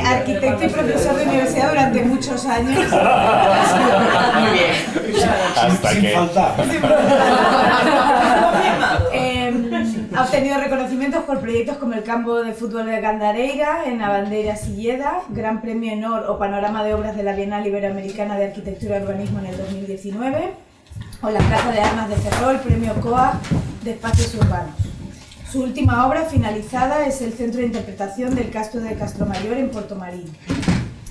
arquitecto y profesor de universidad durante muchos años. Muy bien. Sin faltar. Ha obtenido reconocimientos por proyectos como el campo de fútbol de Gandareira, en la Bandeira Silleda, Gran Premio Honor o Panorama de Obras de la Bienal Iberoamericana de Arquitectura y Urbanismo en el 2019, o la Plaza de Armas de Ferrol, Premio COA de Espacios Urbanos. Su última obra finalizada es el Centro de Interpretación del Castro de Castromayor en Portomarín.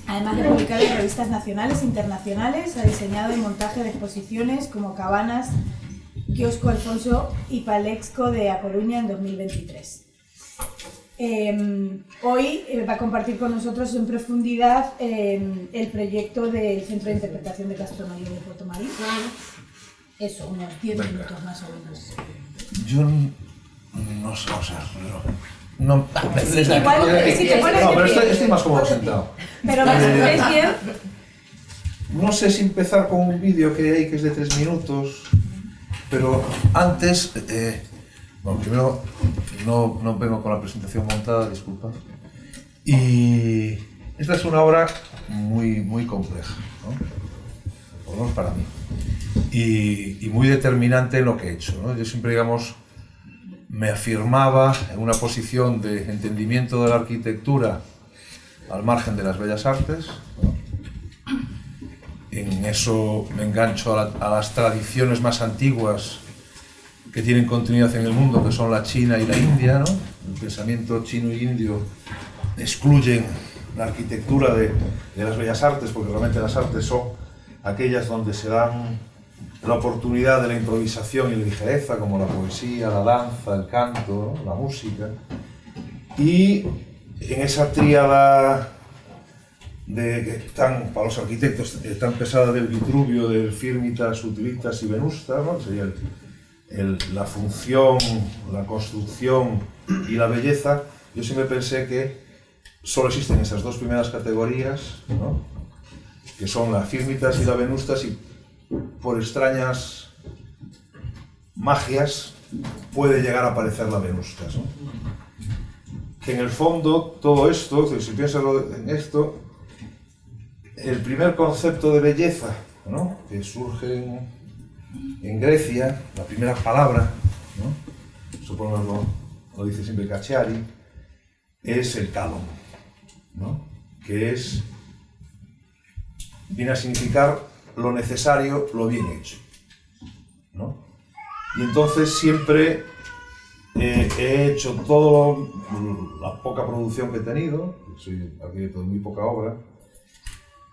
Además de publicar en revistas nacionales e internacionales, ha diseñado el montaje de exposiciones como Cabanas, Quiosco Alfonso y Palexco de A Coruña en 2023. Hoy va a compartir con nosotros en profundidad el proyecto del Centro de Interpretación de Castromayor en Portomarín. Eso, unos 10 minutos más o menos. Yo no sé, o sea, no, pero estoy más cómodo sentado. Pero ¿ves bien? No sé si empezar con un vídeo que hay que es de 3 minutos, pero antes, bueno, primero no vengo con la presentación montada, disculpa. Y esta es una obra muy compleja, ¿no? Por lo menos para mí. Y muy determinante en lo que he hecho, ¿no? Yo siempre, digamos, me afirmaba en una posición de entendimiento de la arquitectura al margen de las bellas artes, ¿no? En eso me engancho a las tradiciones más antiguas que tienen continuidad en el mundo, que son la China y la India, ¿no? El pensamiento chino y indio excluyen la arquitectura de las bellas artes, porque realmente las artes son aquellas donde se dan la oportunidad de la improvisación y la ligereza, como la poesía, la danza, el canto, ¿no? La música. Y en esa tríada para los arquitectos tan pesada del Vitruvio, del Firmitas, Utilitas y Venustas, ¿no? Sería la función, la construcción y la belleza. Yo siempre pensé que solo existen esas dos primeras categorías, ¿no? Que son la Firmitas y la Venustas, y por extrañas magias puede llegar a aparecer la Venustas, ¿no? Que en el fondo todo esto, si piensas en esto, el primer concepto de belleza, ¿no? Que surge en Grecia, la primera palabra, ¿no? Supongo lo dice siempre Cacciari, es el kalon, ¿no? Que viene a significar lo necesario, lo bien hecho, ¿no? Y entonces siempre he hecho toda la poca producción que he tenido, soy arquitecto de muy poca obra,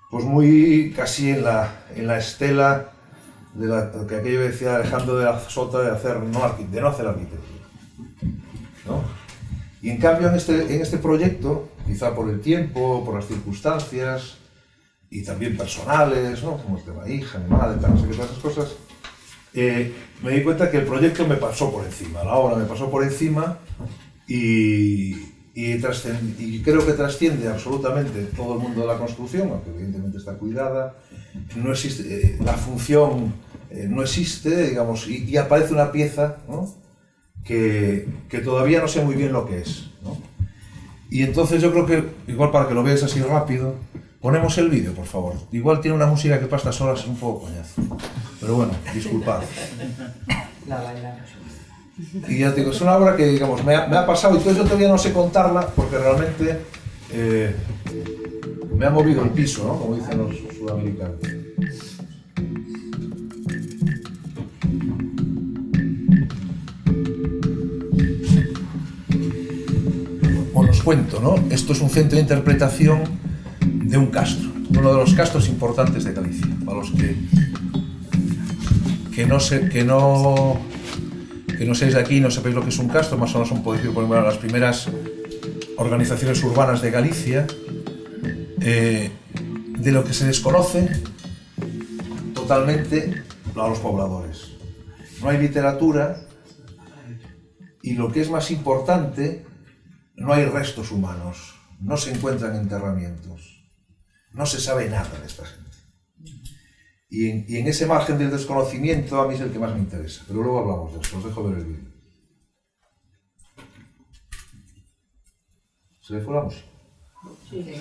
pues muy casi en la estela de lo que aquello decía Alejandro de la Sota de no hacer arquitectura, ¿no? Y en cambio en este proyecto, quizá por el tiempo, por las circunstancias, y también personales, ¿no? Como el tema hija, mi madre, no sé qué, todas esas cosas, me di cuenta que el proyecto me pasó por encima, la obra me pasó por encima y creo que trasciende absolutamente todo el mundo de la construcción, aunque evidentemente está cuidada, no existe, la función no existe, digamos, y aparece una pieza, ¿no? que todavía no sé muy bien lo que es, ¿no? Y entonces yo creo que, igual para que lo veáis así rápido, ponemos el vídeo, por favor. Igual tiene una música que para estas horas es un poco coñazo. Pero bueno, disculpad. Y ya te digo, es una obra que, digamos, me ha pasado, y entonces yo todavía no sé contarla, porque realmente me ha movido el piso, ¿no? Como dicen los sudamericanos. Os cuento, ¿no? Esto es un centro de interpretación de un castro, uno de los castros importantes de Galicia. Para los que no seáis de aquí y no sabéis lo que es un castro, más o menos son, por ejemplo, las primeras organizaciones urbanas de Galicia, de lo que se desconoce totalmente a los pobladores. No hay literatura y, lo que es más importante, no hay restos humanos, no se encuentran enterramientos, no se sabe nada de esta gente. Y en ese margen del desconocimiento a mí es el que más me interesa, pero luego hablamos de eso, os dejo ver el vídeo. ¿Se le fue la música? Sí.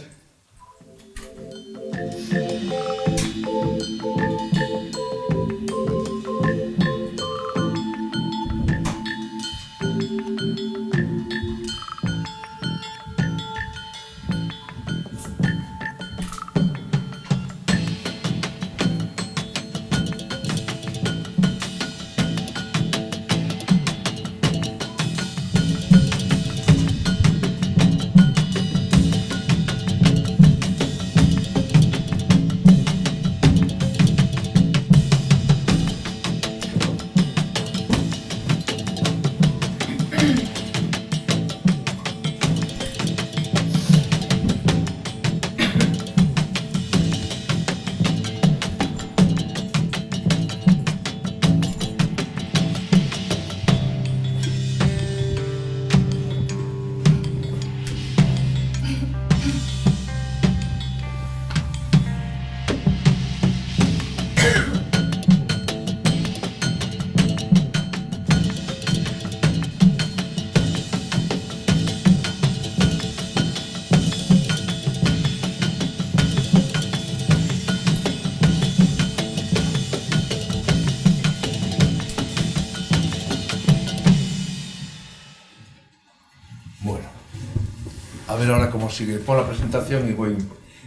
A ver ahora cómo sigue por la presentación y voy,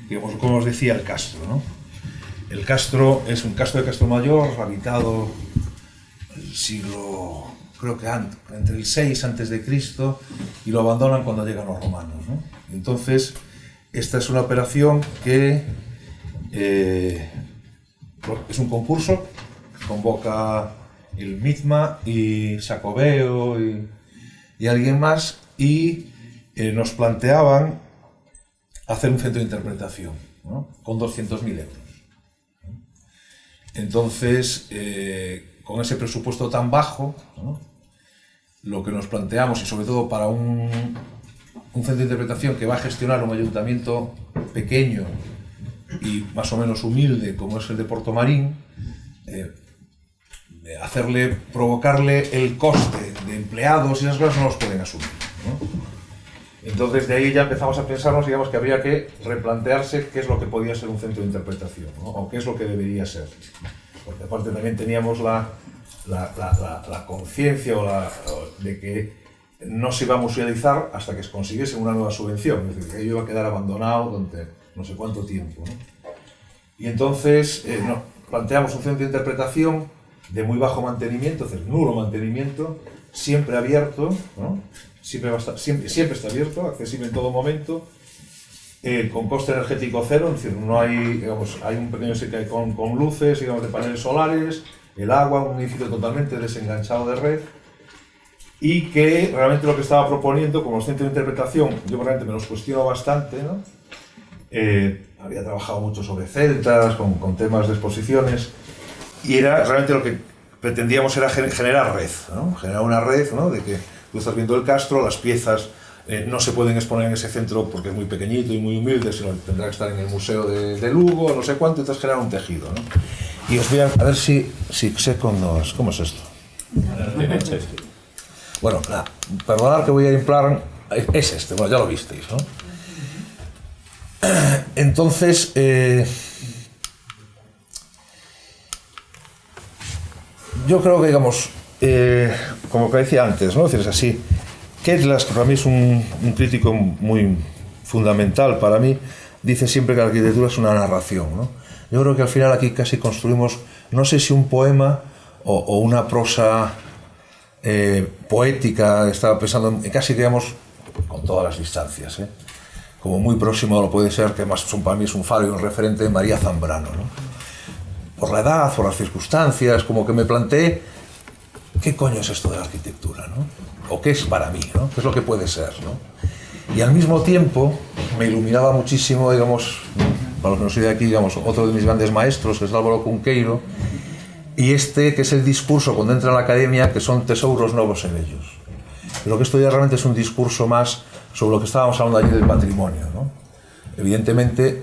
digamos, como os decía, el castro, ¿no? El castro es un castro de Castromayor, habitado el siglo, creo que entre el 6 a.C. y lo abandonan cuando llegan los romanos, ¿no? Entonces, esta es una operación que es un concurso, convoca el Mitma y Sacobeo y alguien más, y nos planteaban hacer un centro de interpretación, ¿no? Con 200.000 euros. Entonces, con ese presupuesto tan bajo, ¿no? Lo que nos planteamos, y sobre todo para un centro de interpretación que va a gestionar un ayuntamiento pequeño y más o menos humilde como es el de Portomarín, provocarle el coste de empleados y esas cosas no los pueden asumir, ¿no? Entonces de ahí ya empezamos a pensarnos, digamos, que habría que replantearse qué es lo que podía ser un centro de interpretación, ¿no? O qué es lo que debería ser. Porque aparte también teníamos la conciencia de que no se iba a musealizar hasta que se consiguiese una nueva subvención, es decir, que ello iba a quedar abandonado durante no sé cuánto tiempo, ¿no? Y entonces planteamos un centro de interpretación de muy bajo mantenimiento, es decir, nulo mantenimiento, siempre abierto, ¿no? Siempre está abierto, accesible en todo momento, con coste energético cero, es decir, no hay, digamos, hay un pequeño sector con luces, digamos, de paneles solares, el agua, un edificio totalmente desenganchado de red, y que realmente lo que estaba proponiendo, como los centros de interpretación, yo realmente me los cuestiono bastante, ¿no? Había trabajado mucho sobre celtas, con temas de exposiciones, y realmente lo que pretendíamos era generar red, ¿no? Generar una red, ¿no? De que tú estás viendo el castro, las piezas no se pueden exponer en ese centro porque es muy pequeñito y muy humilde, sino tendrá que estar en el museo de Lugo, no sé cuánto, entonces generar un tejido, ¿no? Y os voy a ver si sé ¿cómo es esto? Bueno, perdonad que voy a ir en plan, es este, bueno, ya lo visteis, ¿no? Entonces, yo creo que, digamos, como que decía antes, ¿no? Es decir, es así. Ketlas, que para mí es un crítico muy fundamental para mí, dice siempre que la arquitectura es una narración, ¿no? Yo creo que al final aquí casi construimos, no sé si un poema o una prosa poética, estaba pensando en casi, digamos, con todas las distancias, como muy próximo lo puede ser, que más para mí es un faro y un referente de María Zambrano, ¿no? Por la edad, por las circunstancias, como que me planteé, ¿qué coño es esto de la arquitectura, ¿no? ¿O qué es para mí, ¿no? ¿Qué es lo que puede ser, ¿no? Y al mismo tiempo me iluminaba muchísimo, digamos, para los que no soy de aquí, digamos, otro de mis grandes maestros, que es Álvaro Cunqueiro, y que es el discurso cuando entra en la academia, que son tesouros novos en ellos. Pero que esto ya realmente es un discurso más sobre lo que estábamos hablando allí del patrimonio, ¿no? Evidentemente,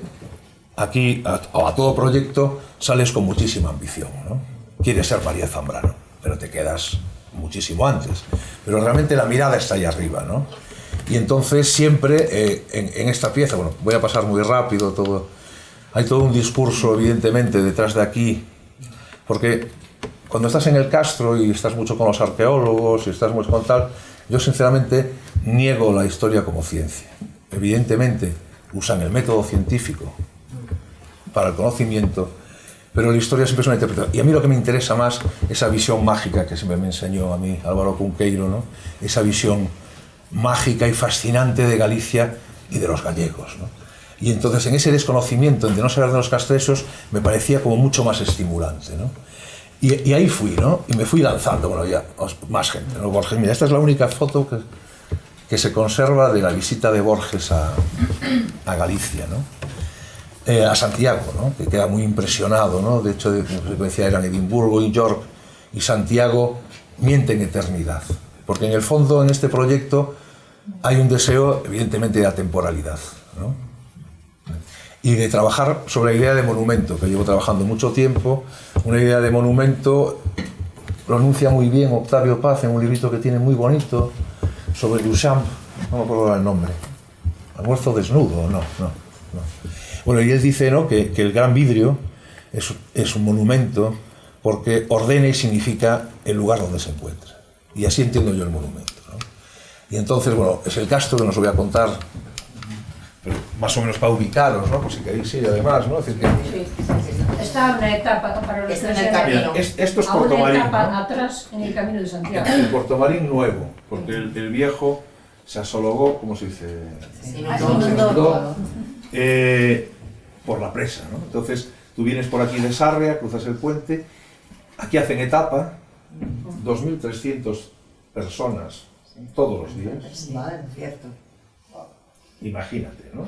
aquí, a todo proyecto, sales con muchísima ambición, ¿no? Quieres ser María Zambrano, pero te quedas muchísimo antes. Pero realmente la mirada está ahí arriba, ¿no? Y entonces siempre, en esta pieza, bueno, voy a pasar muy rápido todo, Hay todo un discurso, evidentemente, detrás de aquí, porque cuando estás en el Castro y estás mucho con los arqueólogos y estás mucho con tal, yo sinceramente niego la historia como ciencia. Evidentemente usan el método científico para el conocimiento, pero la historia siempre es una interpretación. Y a mí lo que me interesa más, esa visión mágica que siempre me enseñó a mí Álvaro Cunqueiro, ¿no? Esa visión mágica y fascinante de Galicia y de los gallegos, ¿no? Y entonces en ese desconocimiento, de no saber de los castresos, me parecía como mucho más estimulante, ¿no? Y ahí fui, ¿no? Y me fui lanzando, bueno, ya, más gente, ¿no? Borges, mira, esta es la única foto que se conserva de la visita de Borges a Galicia, ¿no? A Santiago, ¿no? Que queda muy impresionado, ¿no? De hecho, se decía, eran Edimburgo y York, y Santiago mienten eternidad, porque en el fondo, en este proyecto, hay un deseo, evidentemente, de atemporalidad, ¿no? Y de trabajar sobre la idea de monumento, que llevo trabajando mucho tiempo. Una idea de monumento lo anuncia muy bien Octavio Paz en un librito que tiene muy bonito sobre Duchamp, no me acuerdo el nombre, Almuerzo desnudo, no. Bueno, y él dice, ¿no?, que el gran vidrio es un monumento porque ordena y significa el lugar donde se encuentra. Y así entiendo yo el monumento, ¿no? Y entonces, bueno, es el Castro, que nos lo voy a contar, pero más o menos para ubicaros, ¿no? Pues si queréis ir, además, ¿no? Es decir, que... Está en una etapa para los Está en el camino. Esto es a una Portomarín, etapa ¿no? atrás en el camino de Santiago. El Portomarín nuevo, porque el viejo se asologó, ¿cómo se dice? Se Se inundó. inundó, por la presa, ¿no? Entonces tú vienes por aquí de Sarria, cruzas el puente, aquí hacen etapa, 2.300 personas todos los días. Vale, cierto. Imagínate, ¿no?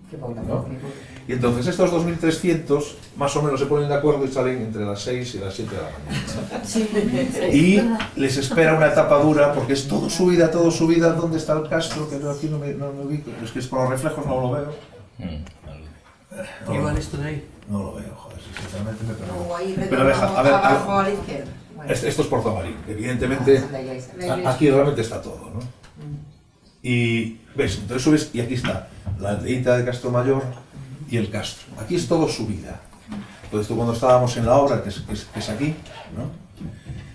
Qué poca, ¿No? qué poca. Y entonces estos 2.300 más o menos se ponen de acuerdo y salen entre las 6 y las 7 de la mañana. Y les espera una etapa dura porque es todo subida. ¿Dónde está el Castro? Que yo aquí no me ubico. Es que es por los reflejos, no lo veo. No, Igual esto de ahí. no lo veo, joder, sinceramente me perdón. O ahí Pero deja, a ver, abajo a la izquierda. Bueno. Esto es Portomarín, evidentemente La iglesia. aquí realmente está todo, ¿no? Y ves, entonces subes y aquí está la aldeíta de Castro Mayor y el Castro. Aquí es todo subida. Entonces tú cuando estábamos en la obra, que es aquí, ¿no?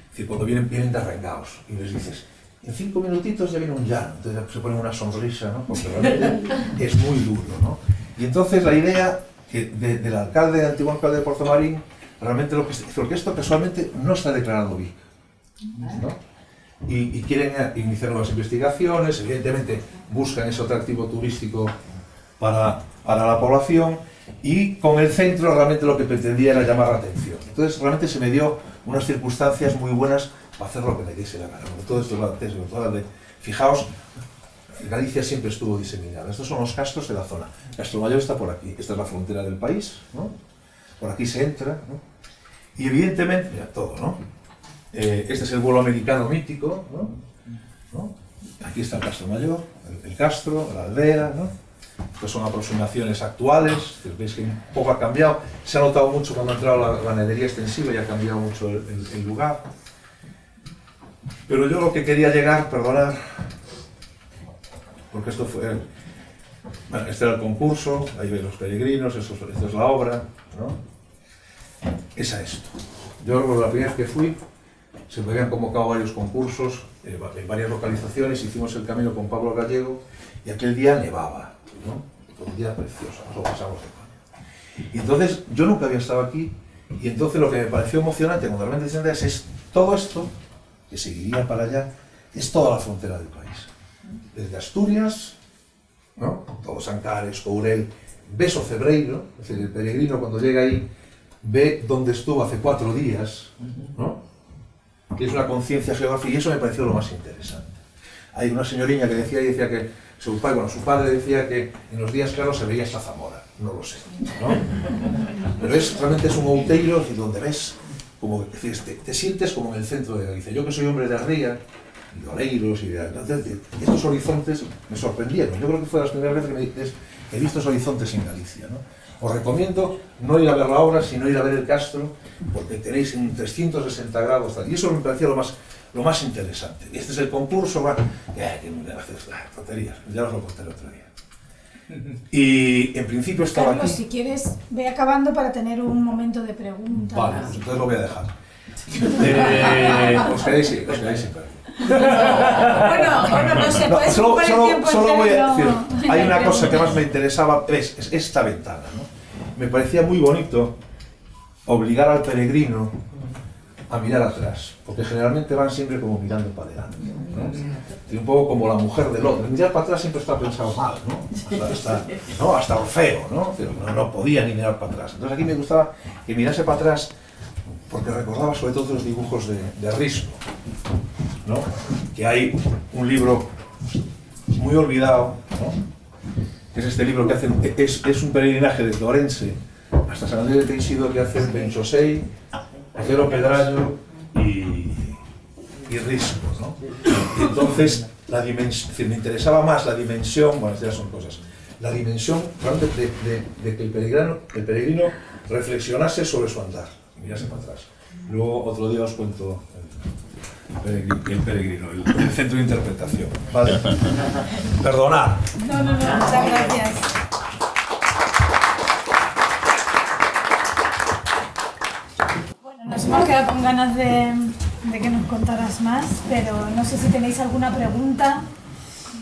Es decir, cuando vienen de arrengados y les dices, en 5 minutitos ya viene un llano, entonces se ponen una sonrisa, ¿no? Porque realmente es muy duro, ¿no? Y entonces la idea del alcalde, del antiguo alcalde de Portomarín, realmente porque esto casualmente no está declarado BIC, ¿no? Y quieren iniciar nuevas investigaciones, evidentemente buscan ese atractivo turístico para la población, y con el centro realmente lo que pretendía era llamar la atención. Entonces realmente se me dio unas circunstancias muy buenas para hacer lo que me diese la gana. Todo esto es la fijaos, Galicia siempre estuvo diseminada. Estos son los castros de la zona. Castro Mayor está por aquí, esta es la frontera del país, ¿no? Por aquí se entra, ¿no? Y evidentemente, mira, todo, ¿no? Este es el vuelo americano mítico, ¿no? Aquí está el Castro Mayor, el Castro, la aldea, ¿no? Estas son aproximaciones actuales, veis que un poco ha cambiado, se ha notado mucho cuando ha entrado la ganadería extensiva y ha cambiado mucho el lugar. Pero yo lo que quería llegar, perdonad, porque esto fue, bueno, este era el concurso, ahí veis los peregrinos, esto es la obra, ¿no? Es a esto. Yo la primera vez que fui, se me habían convocado varios concursos en varias localizaciones, hicimos el camino con Pablo Gallego y aquel día nevaba, ¿no? Fue un día precioso, nos lo pasamos de pan. Y entonces yo nunca había estado aquí, y entonces lo que me pareció emocionante cuando realmente descendías es todo esto, que seguiría para allá, es toda la frontera del país. Desde Asturias, ¿no? Todos Ancares, Courel, ves o Cebreiro, es decir, el peregrino cuando llega ahí ve dónde estuvo hace 4 días, ¿no? Que es una conciencia geográfica, y eso me pareció lo más interesante. Hay una señoriña que decía que su padre decía que en los días claros se veía hasta Zamora, no lo sé, ¿no? Pero realmente es un outeiro donde ves, como te sientes como en el centro de Galicia. Yo que soy hombre de Ría, y de Oleiros, y estos horizontes me sorprendieron. Yo creo que fue de las primeras veces que he visto esos horizontes en Galicia, ¿no? Os recomiendo no ir a ver la obra, sino ir a ver el Castro, porque tenéis en 360 grados, y eso me parecía lo más interesante. Este es el concurso, tonterías, ya os lo conté el otro día. Y en principio estaba Carlos, aquí. si quieres, ve acabando para tener un momento de preguntas. Vale, pues entonces lo voy a dejar. Os quedáis siempre. Bueno, no sé, puedes Solo ocupar el tiempo voy a entero, decir, hay una cosa que más me interesaba, es esta ventana, ¿no? Me parecía muy bonito obligar al peregrino a mirar atrás, porque generalmente van siempre como mirando para adelante, ¿no? Y un poco como la mujer de Lot, mirar para atrás siempre está pensado mal, ¿no? Hasta Orfeo, ¿no? Pero no podía ni mirar para atrás. Entonces aquí me gustaba que mirase para atrás porque recordaba sobre todo los dibujos de Risco, ¿no? Que hay un libro muy olvidado, ¿no? Que es este libro que hacen, es un peregrinaje desde Orense hasta San Andrés de Teixido que hacen Benchosei, Otero Pedrallo y Risco, ¿no? Y entonces me interesaba más la dimensión, bueno, estas ya son cosas, la dimensión realmente de que el peregrino reflexionase sobre su andar, mirase para atrás. Luego otro día os cuento el peregrino, el centro de interpretación. ¿Vale? Perdonad. No, muchas gracias. Bueno, nos hemos quedado con ganas de que nos contaras más, pero no sé si tenéis alguna pregunta.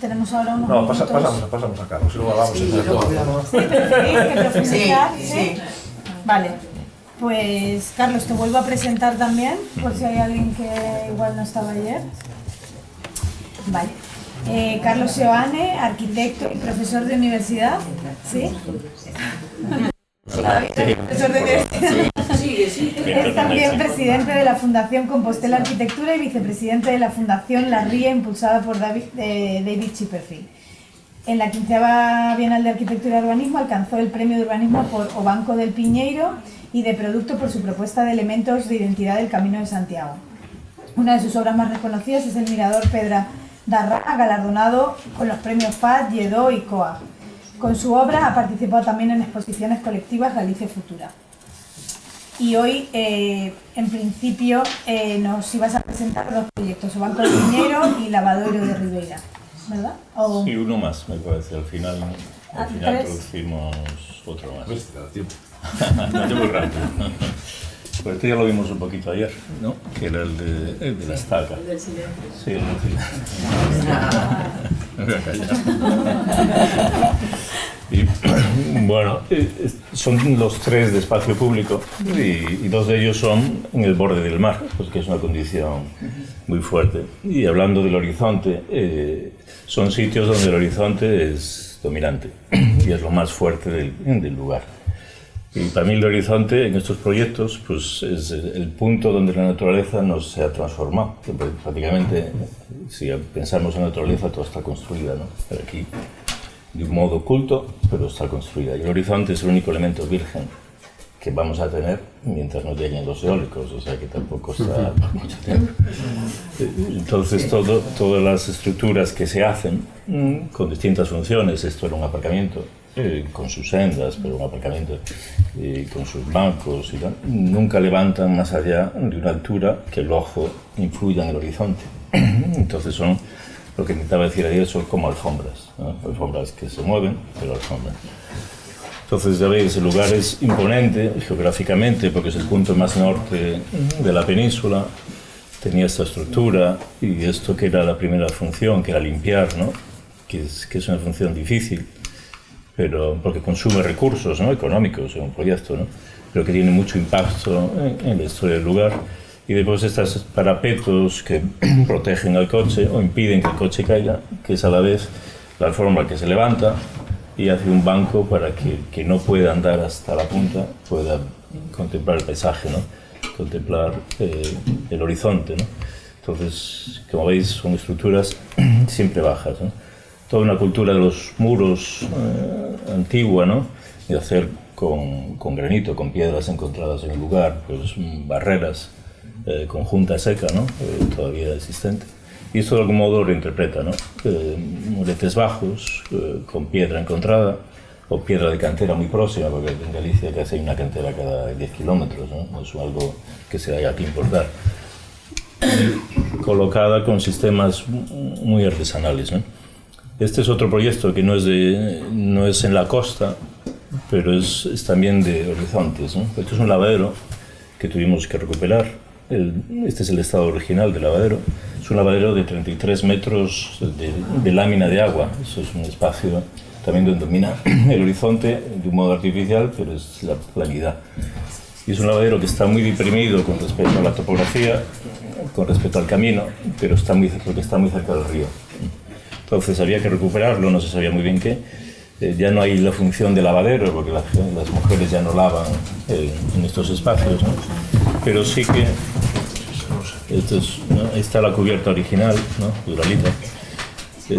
Tenemos ahora unos minutos. Pasamos a Carlos y luego hablamos Sí, entre luego todos. hablamos. ¿Sí? ¿Preferís que profundizar? Sí. Vale. Pues Carlos, te vuelvo a presentar también, por si hay alguien que igual no estaba ayer. Vale. Carlos Seoane, arquitecto y profesor de universidad. ¿Sí? Profesor de universidad. Es también presidente de la Fundación Compostela Arquitectura y vicepresidente de la Fundación La Ría, impulsada por David Chipperfield. En la 15ª Bienal de Arquitectura y Urbanismo alcanzó el premio de urbanismo por O Banco del Piñeiro y de producto por su propuesta de elementos de identidad del Camino de Santiago. Una de sus obras más reconocidas es el Mirador Pedra d'Arrá, galardonado con los premios FAD, Lledó y COA. Con su obra ha participado también en exposiciones colectivas Galicia Futura. Y hoy, en principio, nos ibas a presentar dos proyectos, O Banco del Piñeiro y Lavadoiro de Ribeira, ¿verdad? ¿O... Sí, uno más, me parece. Al final ¿tres? producimos otro más. Pues te da tiempo. No, yo muy rápido. Pues este ya lo vimos un poquito ayer, ¿no? Que era el de la estaca. El del silencio. Sí, el del silencio. Me voy a callar. Y, bueno, son los tres de espacio público y dos de ellos son en el borde del mar, pues que es una condición muy fuerte. Y hablando del horizonte, son sitios donde el horizonte es dominante y es lo más fuerte del lugar. Y para mí el horizonte en estos proyectos pues, es el punto donde la naturaleza nos se ha transformado. Prácticamente, si pensamos en la naturaleza, todo está construida, ¿no? Pero aquí, de un modo oculto, pero está construida. Y el horizonte es el único elemento virgen que vamos a tener mientras no lleguen los eólicos, o sea que tampoco está por mucho tiempo. Entonces, todas las estructuras que se hacen con distintas funciones, esto era un aparcamiento, con sus sendas, pero un aparcamiento con sus bancos y tal, nunca levantan más allá de una altura que el ojo influya en el horizonte. Entonces son, lo que intentaba decir ayer, son como alfombras, ¿no? Alfombras que se mueven, pero alfombras. Entonces ya veis, el lugar es imponente geográficamente porque es el punto más norte de la península, tenía esta estructura y esto que era la primera función, que era limpiar, ¿no? que es una función difícil, pero porque consume recursos, ¿no? Económicos en un proyecto, ¿no? Pero que tiene mucho impacto en la historia del lugar. Y después estos parapetos que protegen al coche o impiden que el coche caiga, que es a la vez la alfombra que se levanta y hace un banco para que no pueda andar hasta la punta, pueda contemplar el paisaje, ¿no? Contemplar el horizonte, ¿no? Entonces, como veis, son estructuras siempre bajas, ¿no? Toda una cultura de los muros antigua, ¿no? De hacer con granito, con piedras encontradas en el lugar, pues barreras con junta seca, ¿no? Todavía existente. Y esto de algún modo lo interpreta, ¿no? Muretes bajos, con piedra encontrada, o piedra de cantera muy próxima, porque en Galicia casi hay una cantera cada 10 kilómetros, ¿no? No es algo que se haya que importar. Y colocada con sistemas muy artesanales, ¿no? Este es otro proyecto que no es en la costa, pero es también de horizontes, ¿no? Esto es un lavadero que tuvimos que recuperar. Este es el estado original del lavadero. Es un lavadero de 33 metros de lámina de agua. Eso es un espacio también donde domina el horizonte de un modo artificial, pero es la planidad. Y es un lavadero que está muy deprimido con respecto a la topografía, con respecto al camino, pero porque está muy cerca del río. Entonces había que recuperarlo, no se sabía muy bien qué. Ya no hay la función de lavadero, porque las mujeres ya no lavan en estos espacios, ¿no? Pero sí que ¿no? Ahí está la cubierta original, ¿no? Duralita.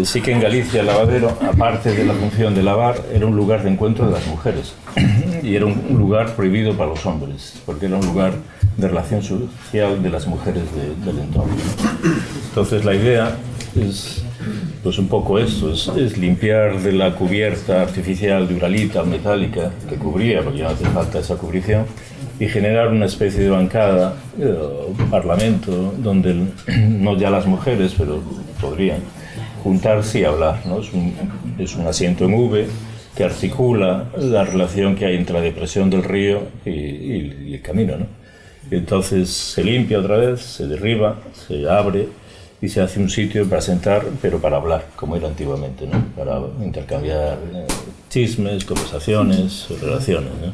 Sí que en Galicia el lavadero, aparte de la función de lavar, era un lugar de encuentro de las mujeres y era un lugar prohibido para los hombres, porque era un lugar de relación social de las mujeres del entorno. Entonces la idea es pues un poco esto, es limpiar de la cubierta artificial de uralita o metálica que cubría, porque ya no hace falta esa cubrición, y generar una especie de bancada, un parlamento, donde no ya las mujeres, pero podrían juntarse y hablar, ¿no? Es un asiento en V que articula la relación que hay entre la depresión del río y el camino, ¿no? Y entonces se limpia otra vez, se derriba, se abre y se hace un sitio para sentar, pero para hablar, como era antiguamente, ¿no? Para intercambiar chismes, conversaciones, relaciones, ¿no?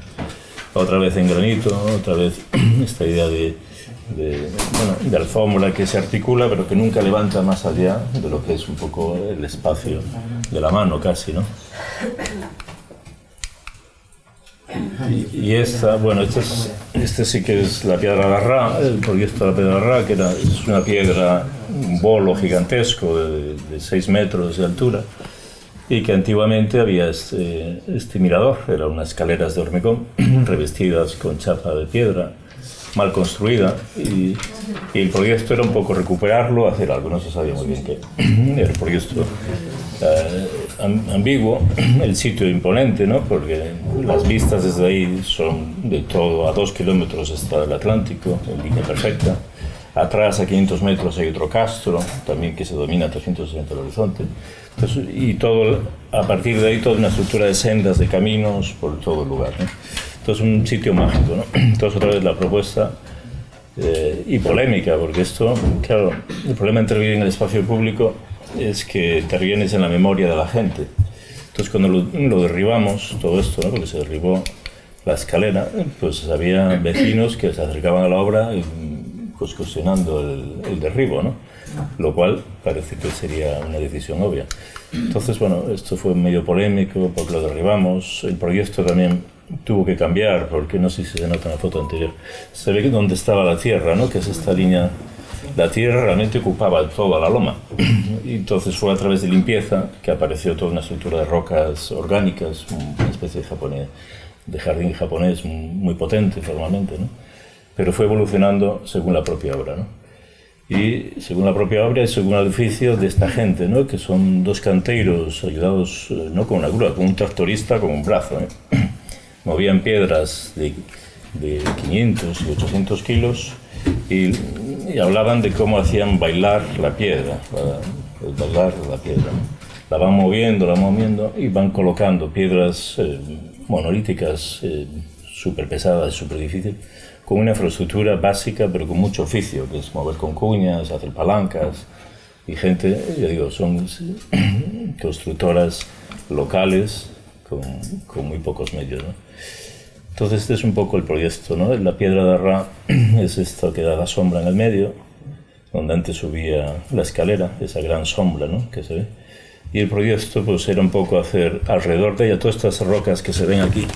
Otra vez en granito, otra vez esta idea de alfombra que se articula, pero que nunca levanta más allá de lo que es un poco el espacio de la mano casi, ¿no? Y esta, bueno, este sí que es la piedra Larrá, el proyecto de la piedra Larrá, que es una piedra, un bolo gigantesco de 6 metros de altura, y que antiguamente había este mirador, eran unas escaleras de hormigón revestidas con chapa de piedra, mal construida, y el proyecto era un poco recuperarlo, hacer algo, no se sabía muy bien qué. Era un proyecto ambiguo, el sitio imponente, ¿no? Porque las vistas desde ahí son de todo, a 2 kilómetros está el Atlántico, en línea perfecta. Atrás, a 500 metros, hay otro castro, también que se domina a 360 el horizonte. Entonces, y todo, a partir de ahí, toda una estructura de sendas, de caminos por todo el lugar, ¿no? Entonces, un sitio mágico, ¿no? Entonces, otra vez la propuesta y polémica, porque esto, claro, el problema de intervenir en el espacio público es que intervienes en la memoria de la gente. Entonces, cuando lo derribamos, todo esto, ¿no? Porque se derribó la escalera, pues había vecinos que se acercaban a la obra y, pues cuestionando el derribo, ¿no? Lo cual parece que sería una decisión obvia. Entonces, bueno, esto fue medio polémico porque lo derribamos. El proyecto también tuvo que cambiar porque no sé si se nota en la foto anterior. Se ve que donde estaba la tierra, ¿no? Que es esta línea. La tierra realmente ocupaba toda la loma. Y entonces fue a través de limpieza que apareció toda una estructura de rocas orgánicas, una especie de jardín japonés muy potente formalmente, ¿no? Pero fue evolucionando según la propia obra, ¿no? Y según la propia obra y según el oficio de esta gente, ¿no? Que son 2 canteiros ayudados no con una grúa, con un tractorista con un brazo, ¿eh? Movían piedras de 500 y 800 kilos y hablaban de cómo hacían bailar la piedra, bailar la piedra, ¿no? La van moviendo y van colocando piedras monolíticas súper pesadas, súper difíciles, con una infraestructura básica, pero con mucho oficio, que es mover con cuñas, hacer palancas, y gente, ya digo, son constructoras locales con muy pocos medios, ¿no? Entonces este es un poco el proyecto, ¿no? La piedra de Arrá es esta que da la sombra en el medio, donde antes subía la escalera, esa gran sombra, ¿no? Que se ve. Y el proyecto pues era un poco hacer alrededor de ella todas estas rocas que se ven aquí.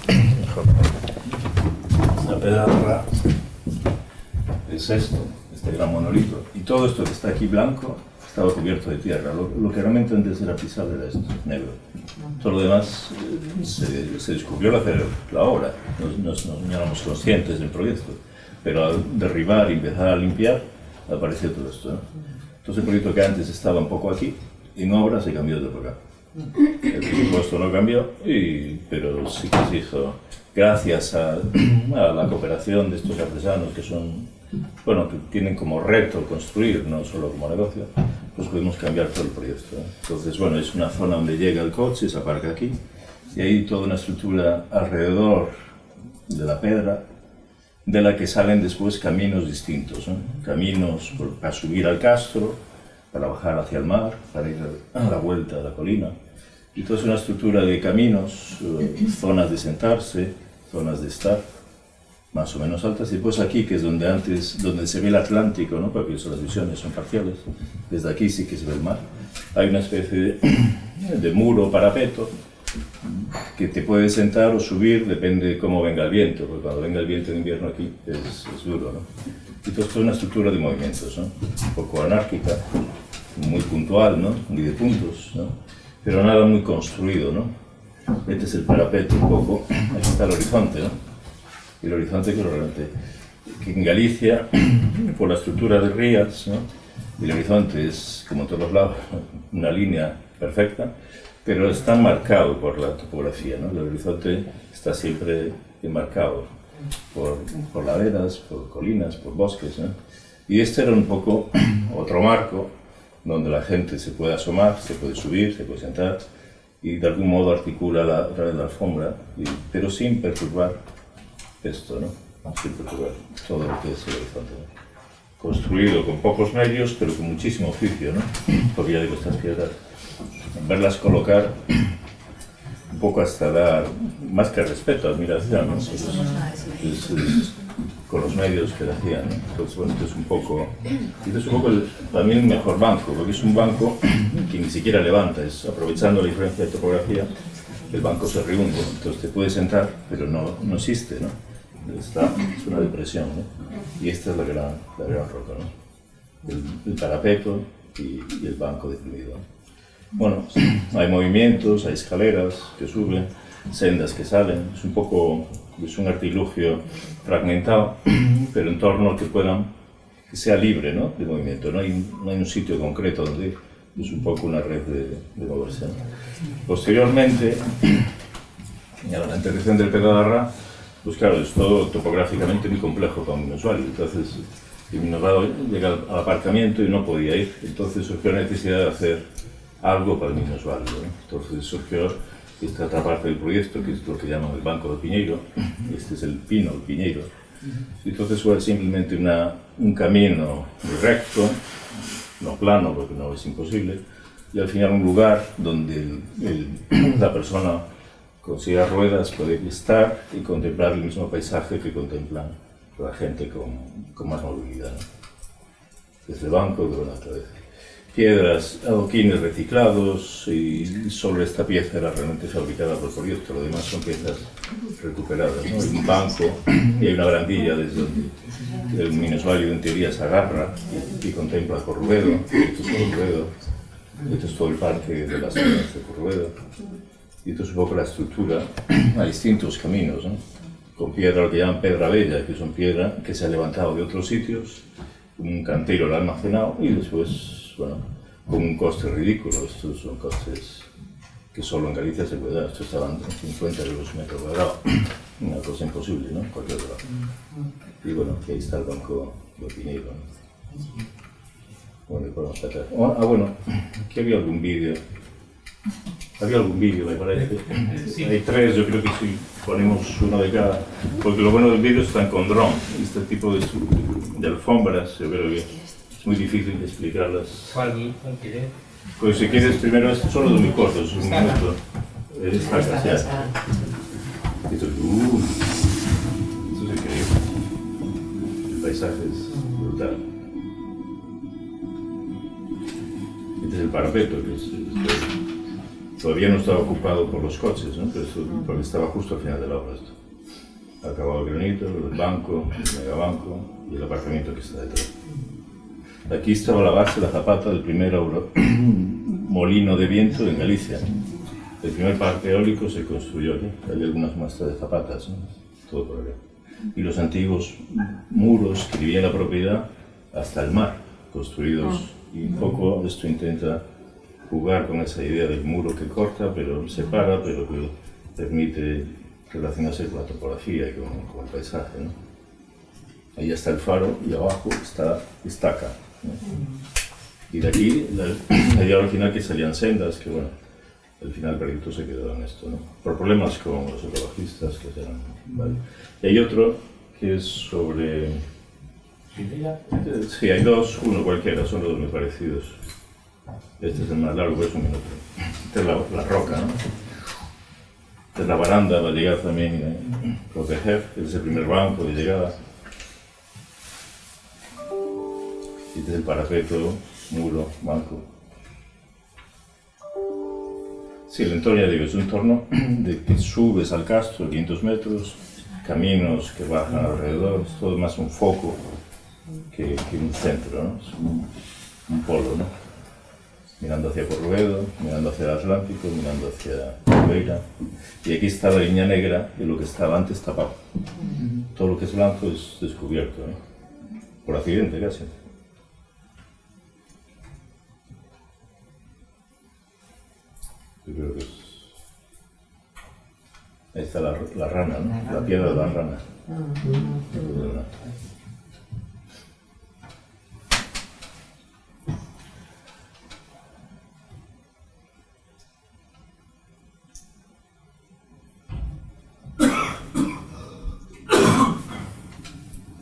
La piedra de Arrá es esto, este gran monolito. Y todo esto que está aquí blanco estaba cubierto de tierra. Lo que realmente antes era pisado era esto, negro. Todo lo demás se descubrió al hacer la obra. No éramos conscientes del proyecto. Pero al derribar y empezar a limpiar, apareció todo esto, ¿no? Entonces el proyecto que antes estaba un poco aquí, en obra se cambió de por acá. El presupuesto no cambió, pero sí que se hizo gracias a la cooperación de estos artesanos que son, bueno, que tienen como reto construir, no solo como negocio, pues podemos cambiar todo el proyecto, ¿eh? Entonces, bueno, es una zona donde llega el coche, se aparca aquí, y hay toda una estructura alrededor de la pedra, de la que salen después caminos distintos, ¿no? Caminos para subir al castro, para bajar hacia el mar, para ir a la vuelta a la colina. Y toda es una estructura de caminos, zonas de sentarse, zonas de estar, más o menos altas. Y pues aquí, que es donde se ve el Atlántico, ¿no? Porque las visiones son parciales, desde aquí sí que se ve el mar. Hay una especie de muro, parapeto, que te puedes sentar o subir, depende de cómo venga el viento, porque cuando venga el viento de invierno aquí es duro, ¿no? Y todo esto es una estructura de movimientos, ¿no? Un poco anárquica, muy puntual, ¿no? Muy de puntos, ¿no? Pero nada muy construido, ¿no? Este es el parapeto un poco, aquí está el horizonte, ¿no? Y el horizonte que en Galicia, por la estructura de rías, ¿no? El horizonte es, como en todos lados, una línea perfecta, pero está marcado por la topografía, ¿no? El horizonte está siempre enmarcado por laderas, por colinas, por bosques, ¿no? Y este era un poco otro marco donde la gente se puede asomar, se puede subir, se puede sentar y de algún modo articula a través de la alfombra, pero sin perturbar esto, ¿no? Sin perturbar todo lo que es el horizonte, ¿no? Construido con pocos medios, pero con muchísimo oficio, ¿no? Porque ya digo, estas piedras, verlas colocar, un poco hasta dar más que respeto, admiración, ¿no? Con los medios que hacían, ¿no? Entonces, bueno, esto es un poco también el mejor banco, porque es un banco que ni siquiera levanta, es aprovechando la diferencia de topografía, el banco se rehunde, entonces te puedes sentar, pero no existe, ¿no? Es una depresión, ¿no? Y esta es la gran roca, ¿no? El parapeto y el banco deprimido, ¿no? Bueno, hay movimientos, hay escaleras que suben, sendas que salen, es un artilugio fragmentado, pero en torno al que sea libre, ¿no? De movimiento, no hay un sitio concreto donde ir, es un poco una red de moverse, ¿no? Posteriormente, a la integración del Pedralbes, pues claro, es todo topográficamente muy complejo para un minusválido, entonces el minusválido llega al aparcamiento y no podía ir, entonces surgió la necesidad de hacer algo para el minusválido, ¿no? Entonces surgió esta otra parte del proyecto, que es lo que llaman el Banco do Piñeiro, este es el Pino, el Piñeiro. Entonces fue simplemente un camino recto, no plano porque no es imposible, y al final un lugar donde la persona con silla de ruedas puede estar y contemplar el mismo paisaje que contemplan la gente con más movilidad, ¿no? Este banco que van a través. Piedras, adoquines reciclados y solo esta pieza era realmente fabricada por el proyecto, lo demás son piezas recuperadas, ¿no? Hay un banco y hay una barandilla desde donde el minusválido en teoría se agarra y contempla Corruedo, esto es Corruedo, esto es todo el parque de las zonas de Corruedo, y esto es un poco la estructura a distintos caminos, ¿no? Con piedra, lo que llaman pedra bella, que son piedra que se ha levantado de otros sitios, un cantero lo ha almacenado y después, bueno, con un coste ridículo. Estos son costes que solo en Galicia se puede dar. Estos estaban en 50 euros metro cuadrado, una cosa imposible, ¿no? Cualquier otro lado. Y bueno, ahí está el Banco do Piñeiro, ¿no? Bueno, podemos sacar. Bueno, aquí había algún vídeo. Me parece. Sí. Hay tres, yo creo que si ponemos uno de cada. Porque lo bueno del vídeo están con dron. Este tipo de alfombras, yo creo que es muy difícil de explicarlas. ¿Cuál quieres? Pues si quieres, primero estos son los muy cortos, un minuto. Esta ya. Esto es increíble. El paisaje es brutal. Este es el parapeto, todavía no estaba ocupado por los coches, ¿no? Pero porque estaba justo al final de la obra esto. Acabado el granito, el banco, el megabanco y el aparcamiento que está detrás. Aquí estaba la base, la zapata del primer molino de viento en Galicia. El primer parque eólico se construyó aquí. Hay algunas muestras de zapatas, ¿no? Todo por aquí. Y los antiguos muros que dividían la propiedad hasta el mar, construidos. Y un poco esto intenta jugar con esa idea del muro que corta, pero separa, pero que permite relacionarse con la topografía y con el paisaje, ¿no? Ahí está el faro y abajo está estaca, ¿no? Y de aquí la idea original que salían sendas, que bueno, al final el proyecto se quedó en esto, ¿no? Por problemas con los ecologistas que eran, ¿vale? Y hay otro que es sobre... Sí, hay dos, uno cualquiera, son los dos muy parecidos. Este es el más largo, es un minuto. Esta es la roca, ¿no? Esta es la baranda para llegar también, proteger, este es el primer banco de llegada. Este es el parapeto, muro, banco. Sí, el entorno, ya digo, es un entorno de que subes al castro 500 metros, caminos que bajan alrededor, es todo más un foco que un centro, ¿no? Es un polo, ¿no? Mirando hacia Corruedo, mirando hacia el Atlántico, mirando hacia Beira. Y aquí está la línea negra y lo que estaba antes tapado. Todo lo que es blanco es descubierto, ¿no? Por accidente casi. Yo creo que es... Ahí está la rana, ¿no? La piedra de la rana.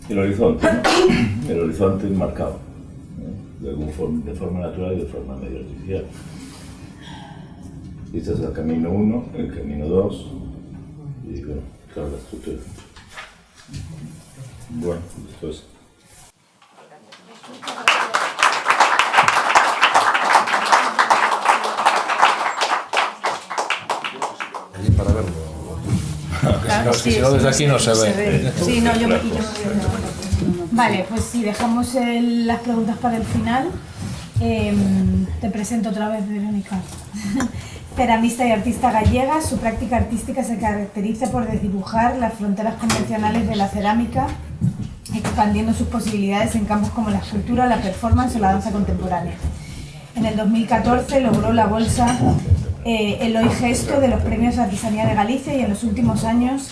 El horizonte, ¿no? El horizonte marcado, ¿no? De forma natural y de forma medio artificial. Este es el camino 1, el camino 2 y bueno, toda la estructura. Bueno, esto es. Allí para verlo. Claro, Es que si no, desde aquí no se ve. Sí, no, yo me quillo. Vale, pues si dejamos las preguntas para el final, te presento otra vez, Verónica. Ceramista y artista gallega, su práctica artística se caracteriza por desdibujar las fronteras convencionales de la cerámica, expandiendo sus posibilidades en campos como la escultura, la performance o la danza contemporánea. En el 2014 logró la bolsa Eloi Gesto de los Premios Artesanía de Galicia y en los últimos años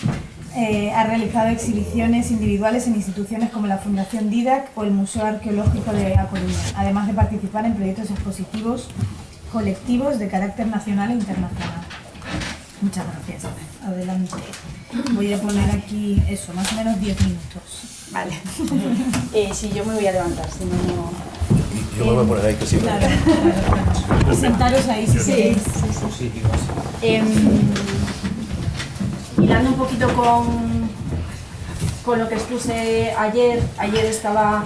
ha realizado exhibiciones individuales en instituciones como la Fundación Didac o el Museo Arqueológico de A Coruña, además de participar en proyectos expositivos colectivos de carácter nacional e internacional. Muchas gracias. Adelante. Voy a poner aquí eso, más o menos 10 minutos. Vale. Sí, yo me voy a levantar, si no... Yo me voy a poner ahí que sí. Claro, claro. Sentaros ahí si queréis. Hilando un poquito con lo que expuse ayer estaba...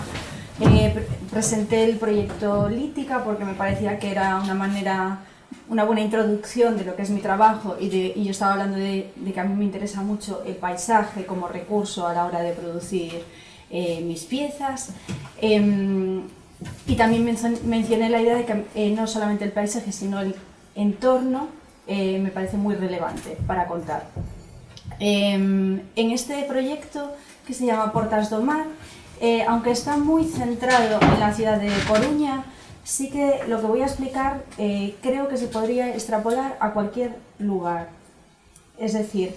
presenté el proyecto Lítica porque me parecía que era una buena introducción de lo que es mi trabajo y yo estaba hablando de que a mí me interesa mucho el paisaje como recurso a la hora de producir mis piezas. Y también mencioné la idea de que no solamente el paisaje sino el entorno me parece muy relevante para contar. En este proyecto que se llama Portas do Mar, aunque está muy centrado en la ciudad de Coruña, sí que lo que voy a explicar creo que se podría extrapolar a cualquier lugar. Es decir,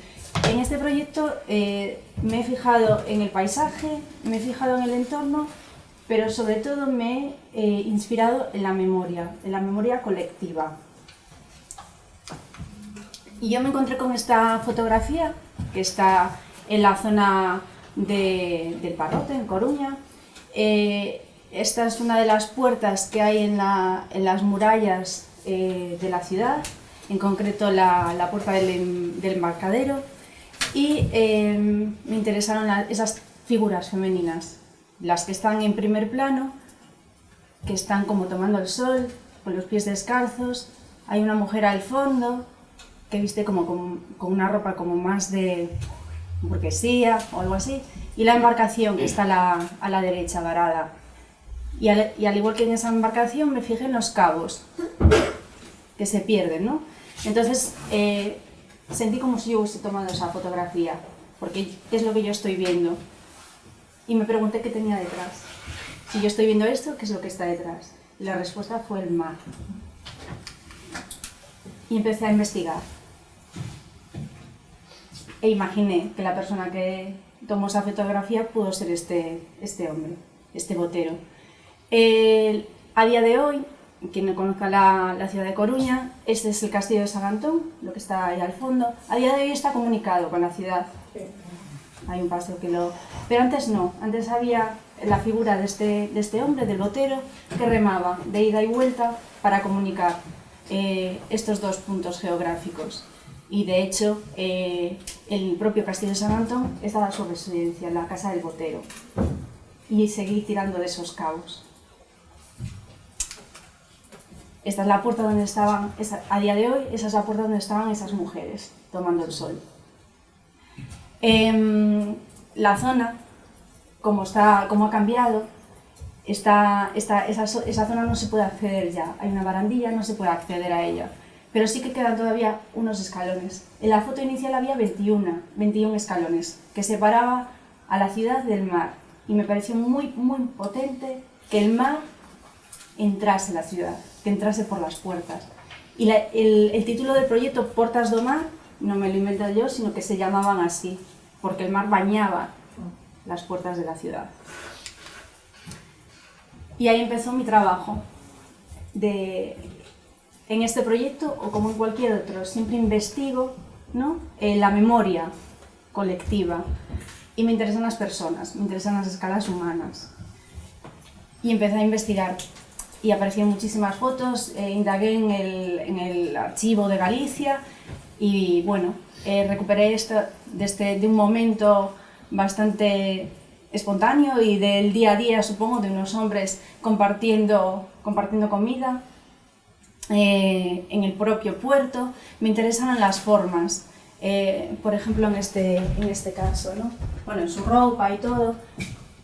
en este proyecto me he fijado en el paisaje, me he fijado en el entorno, pero sobre todo me he inspirado en la memoria colectiva. Y yo me encontré con esta fotografía que está en la zona del Parrote, en Coruña. Esta es una de las puertas que hay en las murallas de la ciudad, en concreto la puerta del embarcadero, y me interesaron esas figuras femeninas, las que están en primer plano, que están como tomando el sol, con los pies descalzos. Hay una mujer al fondo que viste como con una ropa como más de burguesía o algo así, y la embarcación que está a la derecha varada. Y al igual que en esa embarcación me fijé en los cabos que se pierden, ¿no? Entonces sentí como si yo hubiese tomado esa fotografía, porque es lo que yo estoy viendo. Y me pregunté qué tenía detrás. Si yo estoy viendo esto, ¿qué es lo que está detrás? Y la respuesta fue el mar. Y empecé a investigar. E imaginé que la persona que tomó esa fotografía pudo ser este hombre, este botero. A día de hoy, quien no conozca la ciudad de Coruña, este es el castillo de San Antón, lo que está ahí al fondo. A día de hoy está comunicado con la ciudad. Hay un paseo que lo... Pero antes no, antes había la figura de este hombre, del botero, que remaba de ida y vuelta para comunicar estos dos puntos geográficos. Y de hecho, el propio castillo de San Antón estaba su residencia, en la casa del botero. Y seguí tirando de esos cabos. Esta es la puerta donde estaban, a día de hoy, esa es la puerta donde estaban esas mujeres, tomando el sol. La zona, como ha cambiado, esa zona no se puede acceder ya. Hay una barandilla, no se puede acceder a ella. Pero sí que quedan todavía unos escalones. En la foto inicial había 21 escalones que separaba a la ciudad del mar. Y me pareció muy, muy potente que el mar entrase en la ciudad, que entrase por las puertas. Y el título del proyecto, Portas do Mar, no me lo invento yo, sino que se llamaban así, porque el mar bañaba las puertas de la ciudad. Y ahí empezó mi trabajo. En este proyecto, o como en cualquier otro, siempre investigo, ¿no?, la memoria colectiva. Y me interesan las personas, me interesan las escalas humanas. Y empecé a investigar. Y aparecieron muchísimas fotos, indagué en el archivo de Galicia y bueno, recuperé esto de un momento bastante espontáneo y del día a día, supongo, de unos hombres compartiendo comida en el propio puerto. Me interesaron las formas, por ejemplo en este caso, ¿no? Bueno, en su ropa y todo.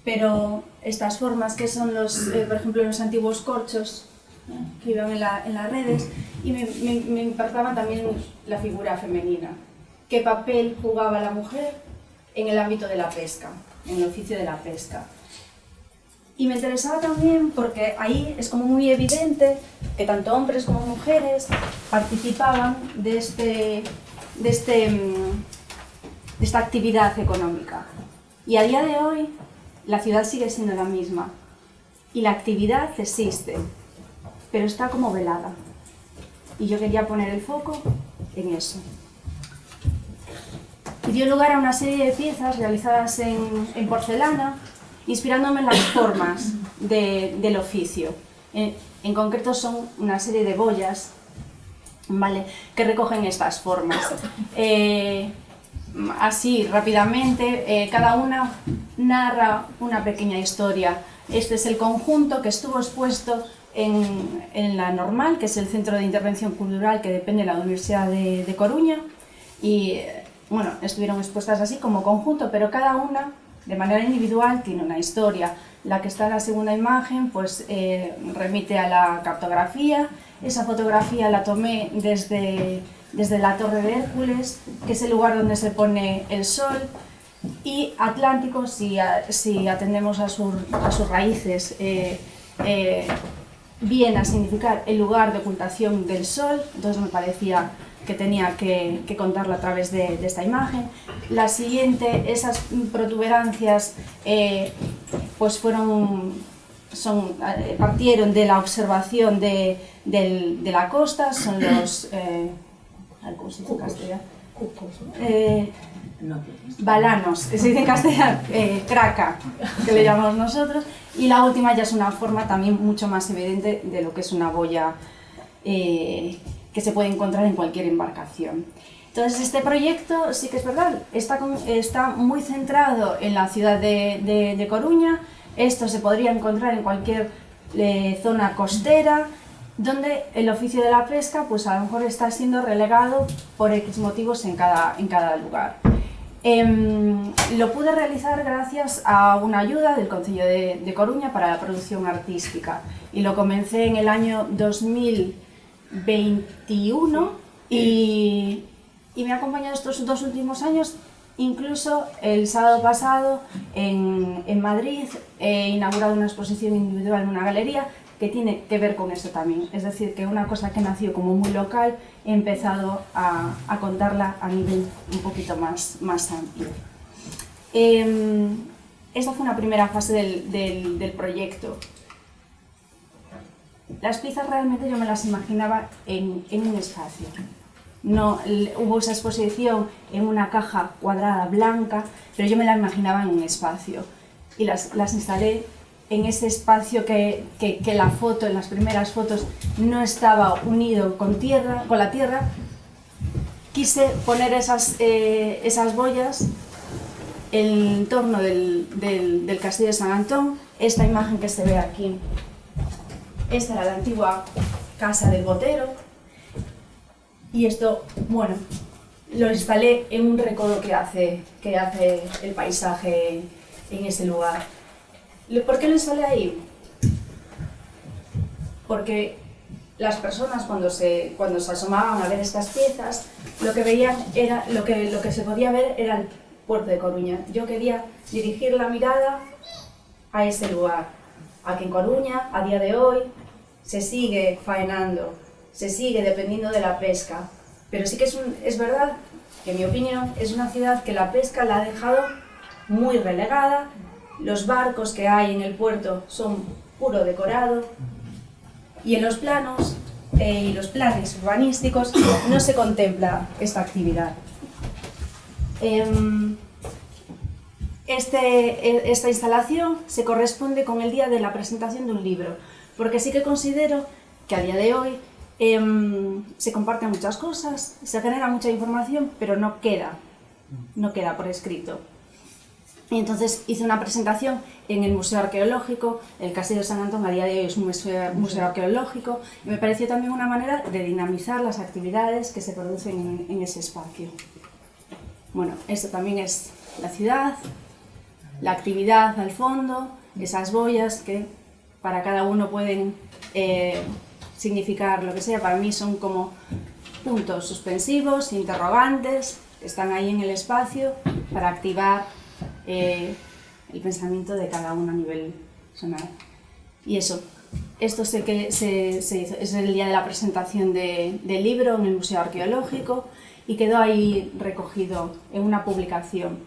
Pero estas formas que son por ejemplo, los antiguos corchos que iban en las redes, y me impactaba también la figura femenina. ¿Qué papel jugaba la mujer en el ámbito de la pesca, en el oficio de la pesca? Y me interesaba también porque ahí es como muy evidente que tanto hombres como mujeres participaban de esta actividad económica. Y a día de hoy la ciudad sigue siendo la misma y la actividad existe, pero está como velada. Y yo quería poner el foco en eso. Y dio lugar a una serie de piezas realizadas en porcelana, inspirándome en las formas del oficio. En concreto son una serie de boyas, ¿vale?, que recogen estas formas. Así, rápidamente, cada una narra una pequeña historia. Este es el conjunto que estuvo expuesto en la Normal, que es el Centro de Intervención Cultural que depende de la Universidad de Coruña. Y bueno, estuvieron expuestas así como conjunto, pero cada una, de manera individual, tiene una historia. La que está en la segunda imagen pues remite a la cartografía. Esa fotografía la tomé desde la Torre de Hércules, que es el lugar donde se pone el sol, y Atlántico, si atendemos a sus raíces, viene a significar el lugar de ocultación del sol. Entonces me parecía que tenía que contarlo a través de esta imagen. La siguiente, esas protuberancias pues partieron de la observación de la costa, son los ¿cómo se dice en castellano? Balanos, que se dice en castellano, craca, que le llamamos nosotros. Y la última ya es una forma también mucho más evidente de lo que es una boya que se puede encontrar en cualquier embarcación. Entonces este proyecto, sí que es verdad, está muy centrado en la ciudad de Coruña. Esto se podría encontrar en cualquier zona costera, donde el oficio de la pesca pues a lo mejor está siendo relegado por X motivos en cada lugar. Lo pude realizar gracias a una ayuda del Concello de Coruña para la producción artística, y lo comencé en el año 2021 y me ha acompañado estos 2 últimos años. Incluso el sábado pasado en Madrid he inaugurado una exposición individual en una galería que tiene que ver con eso también. Es decir, que una cosa que nació como muy local, he empezado a contarla a nivel un poquito más amplio. Esta fue una primera fase del proyecto. Las piezas realmente yo me las imaginaba en un espacio. No, hubo esa exposición en una caja cuadrada blanca, pero yo me la imaginaba en un espacio. Y las instalé en ese espacio que la foto, en las primeras fotos, no estaba unido con la tierra. Quise poner esas boyas en torno del castillo de San Antón. Esta imagen que se ve aquí, esta era la antigua casa del botero, y esto, bueno, lo instalé en un recodo que hace el paisaje en ese lugar. ¿Por qué lo instalé ahí? Porque las personas cuando se asomaban a ver estas piezas, lo que veían era, lo que se podía ver era el puerto de Coruña. Yo quería dirigir la mirada a ese lugar, a que en Coruña, a día de hoy, se sigue faenando, se sigue dependiendo de la pesca, pero sí que es verdad que, en mi opinión, es una ciudad que la pesca la ha dejado muy relegada. Los barcos que hay en el puerto son puro decorado, y en los planos y los planes urbanísticos no se contempla esta actividad. Esta instalación se corresponde con el día de la presentación de un libro, porque sí que considero que a día de hoy se comparten muchas cosas, se genera mucha información, pero no queda por escrito. Y entonces hice una presentación en el Museo Arqueológico. El Castillo de San Antón a día de hoy es un museo arqueológico, y me pareció también una manera de dinamizar las actividades que se producen en ese espacio. Bueno, esto también es la ciudad, la actividad al fondo, esas boyas que para cada uno pueden significar lo que sea. Para mí son como puntos suspensivos, interrogantes, que están ahí en el espacio para activar el pensamiento de cada uno a nivel personal. Y eso, esto sé que se hizo, es el día de la presentación del libro en el Museo Arqueológico, y quedó ahí recogido en una publicación.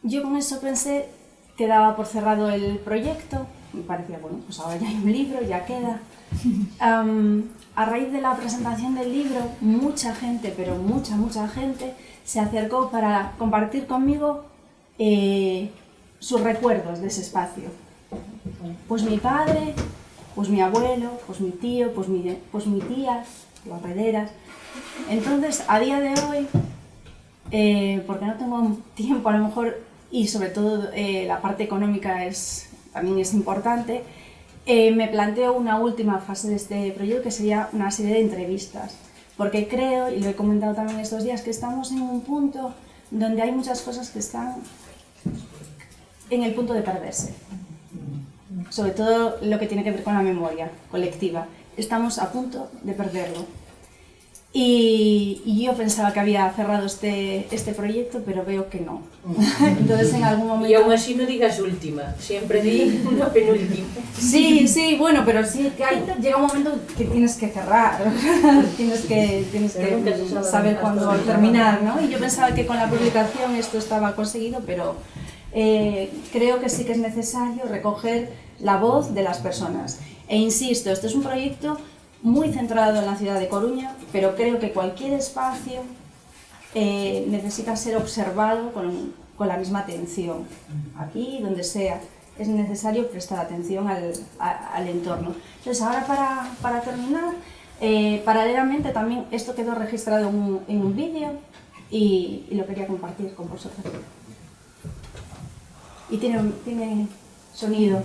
Yo con eso pensé que daba por cerrado el proyecto. Me parecía, bueno, pues ahora ya hay un libro, ya queda. A raíz de la presentación del libro, mucha gente, pero mucha gente, se acercó para compartir conmigo sus recuerdos de ese espacio. Pues mi padre, pues mi abuelo, pues mi tío, pues mi tía, las herederas. Entonces, a día de hoy, porque no tengo tiempo a lo mejor, y sobre todo la parte económica también es importante, me planteo una última fase de este proyecto, que sería una serie de entrevistas, porque creo, y lo he comentado también estos días, que estamos en un punto donde hay muchas cosas que están en el punto de perderse, sobre todo lo que tiene que ver con la memoria colectiva. Estamos a punto de perderlo. Y yo pensaba que había cerrado este proyecto, pero veo que no. Entonces, en algún momento... Y aún así no digas última, siempre di una penúltima. Sí, bueno, pero sí que llega un momento que tienes que cerrar, tienes que saber cuándo terminar, ¿no? Y yo pensaba que con la publicación esto estaba conseguido, pero creo que sí que es necesario recoger la voz de las personas. E insisto, este es un proyecto muy centrado en la ciudad de Coruña, pero creo que cualquier espacio necesita ser observado con la misma atención. Aquí, donde sea, es necesario prestar atención al entorno. Entonces, ahora para terminar, paralelamente también esto quedó registrado en un vídeo y lo quería compartir con vosotros. Y tiene sonido.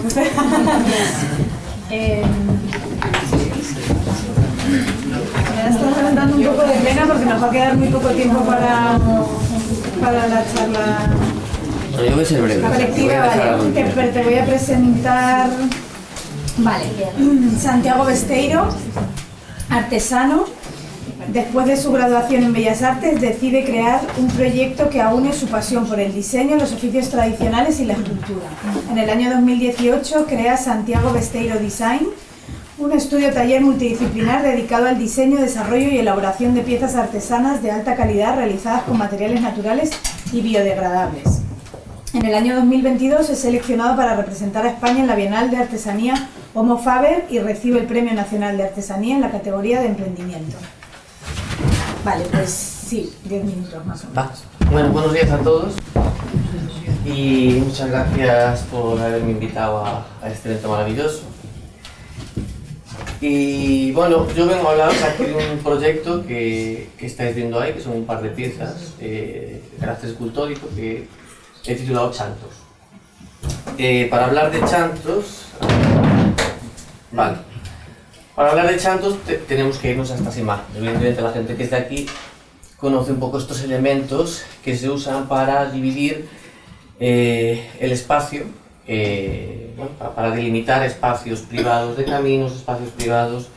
Me está dando un poco de pena porque nos va a quedar muy poco tiempo para la charla Yo voy a ser breve. colectiva. Vale, te voy a presentar. Vale, Santiago Besteiro, artesano. Después de su graduación en Bellas Artes, decide crear un proyecto que aúne su pasión por el diseño, los oficios tradicionales y la escultura. En el año 2018 crea Santiago Besteiro Design, un estudio-taller multidisciplinar dedicado al diseño, desarrollo y elaboración de piezas artesanas de alta calidad realizadas con materiales naturales y biodegradables. En el año 2022 es seleccionado para representar a España en la Bienal de Artesanía Homo Faber y recibe el Premio Nacional de Artesanía en la categoría de emprendimiento. Vale, pues sí, 10 minutos más o menos. Bueno, buenos días a todos y muchas gracias por haberme invitado a este evento maravilloso. Y bueno, yo vengo a hablaros aquí de un proyecto que estáis viendo ahí, que son un par de piezas de carácter escultórico que he titulado Chantos. Para hablar de chantos, vale. Para hablar de chantos tenemos que irnos a estas imágenes. Evidentemente la gente que está aquí conoce un poco estos elementos que se usan para dividir el espacio, bueno, para delimitar espacios privados de caminos, espacios privados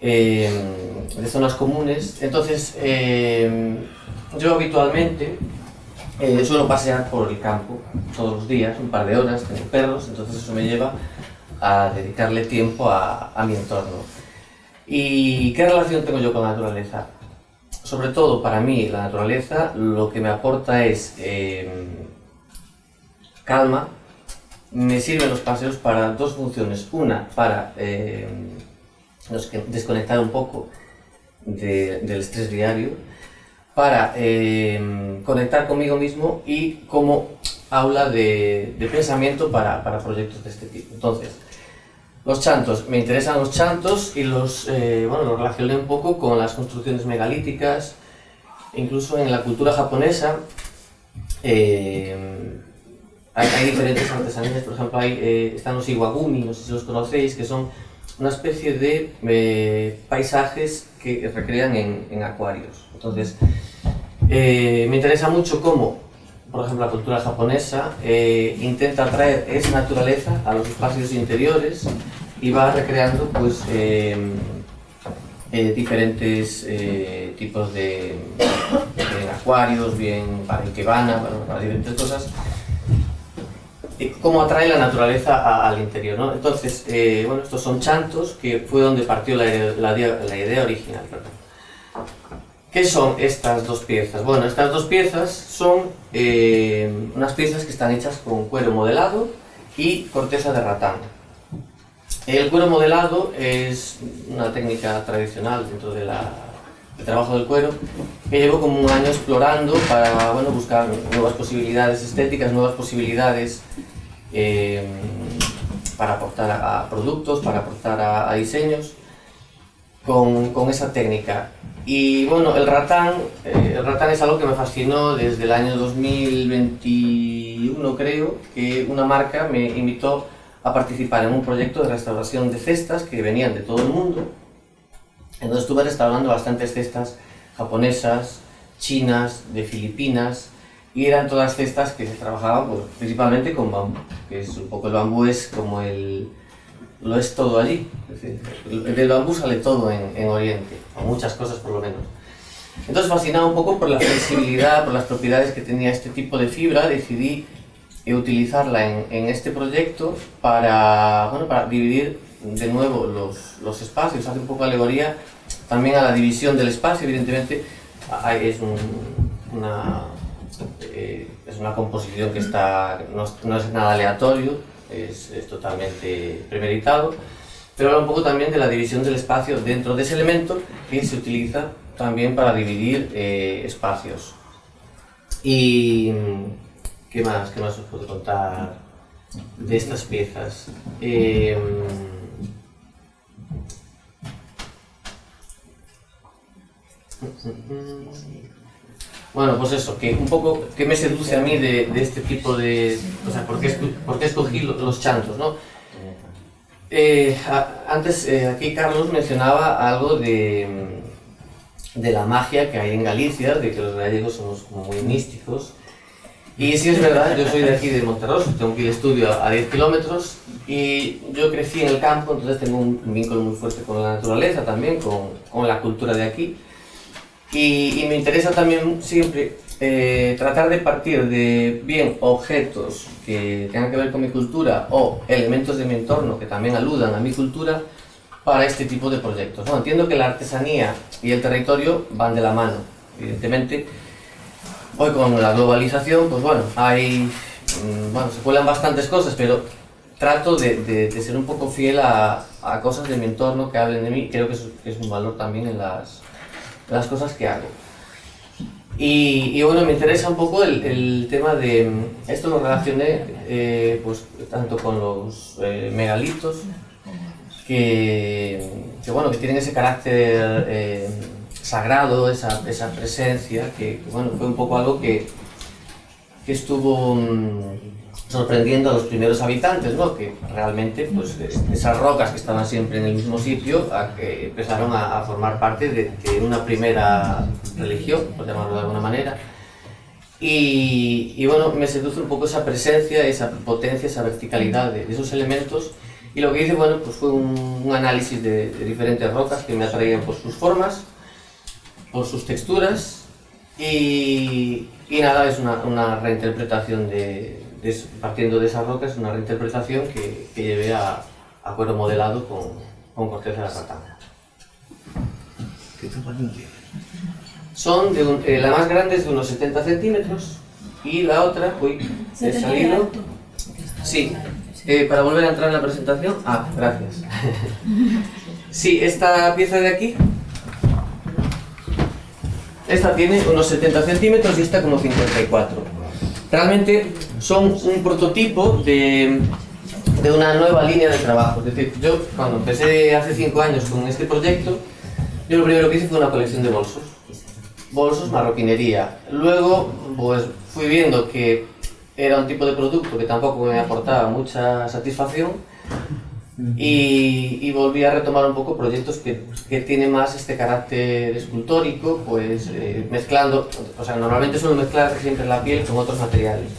de zonas comunes. Entonces, yo habitualmente suelo pasear por el campo todos los días, un par de horas, tengo perros, entonces eso me lleva a dedicarle tiempo a mi entorno. ¿Y qué relación tengo yo con la naturaleza? Sobre todo para mí la naturaleza lo que me aporta es calma. Me sirven los paseos para dos funciones. Una, para desconectar un poco del estrés diario, para conectar conmigo mismo y como aula de pensamiento para proyectos de este tipo. Entonces, los chantos, me interesan los chantos y los relacioné un poco con las construcciones megalíticas. Incluso en la cultura japonesa hay diferentes artesanías. Por ejemplo, están los iwagumi, no sé si los conocéis, que son una especie de paisajes que recrean en acuarios. Entonces, me interesa mucho cómo, por ejemplo, la cultura japonesa intenta traer esa naturaleza a los espacios interiores y va recreando pues, diferentes tipos de acuarios, bien para ikebana, para diferentes cosas, cómo atrae la naturaleza al interior, ¿no? Entonces, bueno, estos son chantos, que fue donde partió la idea original. ¿Qué son estas dos piezas? Bueno, estas dos piezas son unas piezas que están hechas con cuero modelado y corteza de ratán. El cuero modelado es una técnica tradicional dentro del trabajo del cuero que llevo como un año explorando para buscar nuevas posibilidades estéticas, nuevas posibilidades para aportar a productos, para aportar a diseños con esa técnica. Y bueno, el ratán es algo que me fascinó desde el año 2021, creo, que una marca me invitó a participar en un proyecto de restauración de cestas que venían de todo el mundo. Entonces estuve restaurando bastantes cestas japonesas, chinas, de Filipinas, y eran todas cestas que se trabajaban pues, principalmente con bambú, que es un poco el bambú es como lo es todo allí. Es decir, del bambú sale todo en Oriente, o muchas cosas por lo menos. Entonces, fascinado un poco por la flexibilidad, por las propiedades que tenía este tipo de fibra, decidí utilizarla en este proyecto para dividir de nuevo los espacios, hace un poco alegoría también a la división del espacio. Evidentemente es una composición que no es nada aleatorio, es totalmente premeditado, pero habla un poco también de la división del espacio dentro de ese elemento que se utiliza también para dividir espacios. Y ¿qué más os puedo contar de estas piezas? Bueno, pues eso, que un poco, ¿qué me seduce a mí de este tipo de... O sea, ¿por qué escogí los chantos, no? Antes, aquí Carlos mencionaba algo de la magia que hay en Galicia, de que los gallegos somos como muy místicos. Y sí es verdad, yo soy de aquí de Monterroso, tengo que ir al estudio a 10 kilómetros y yo crecí en el campo, entonces tengo un vínculo muy fuerte con la naturaleza también, con la cultura de aquí. Y me interesa también siempre tratar de partir de bien objetos que tengan que ver con mi cultura o elementos de mi entorno que también aludan a mi cultura para este tipo de proyectos, ¿no? Entiendo que la artesanía y el territorio van de la mano, evidentemente. Hoy con la globalización, pues bueno, se cuelan bastantes cosas, pero trato de ser un poco fiel a cosas de mi entorno que hablen de mí. Creo que es un valor también en las cosas que hago. Y bueno, me interesa un poco el tema de... Esto lo relacioné pues, tanto con los megalitos, que tienen ese carácter sagrado, esa presencia, que bueno, fue un poco algo que estuvo sorprendiendo a los primeros habitantes, ¿no? Que realmente pues, esas rocas que estaban siempre en el mismo sitio empezaron a formar parte de una primera religión, por llamarlo de alguna manera. Y bueno, me seduce un poco esa presencia, esa potencia, esa verticalidad de esos elementos. Y lo que hice, bueno, pues fue un análisis de diferentes rocas que me atraían por sus formas, por sus texturas y nada, es una reinterpretación partiendo de esas rocas, una reinterpretación que llevé a cuero modelado con corteza de ratán. ¿Qué tamaño tiene? Son la más grande es de unos 70 centímetros y la otra, he salido... Sí, para volver a entrar en la presentación... gracias. Sí, esta pieza de aquí, esta tiene unos 70 centímetros y esta como 54. Realmente son un prototipo de una nueva línea de trabajo. Es decir, yo cuando empecé hace 5 años con este proyecto, yo lo primero que hice fue una colección de bolsos, marroquinería. Luego pues fui viendo que era un tipo de producto que tampoco me aportaba mucha satisfacción y volví a retomar un poco proyectos que tienen más este carácter escultórico, pues mezclando, o sea, normalmente suelo mezclar siempre la piel con otros materiales.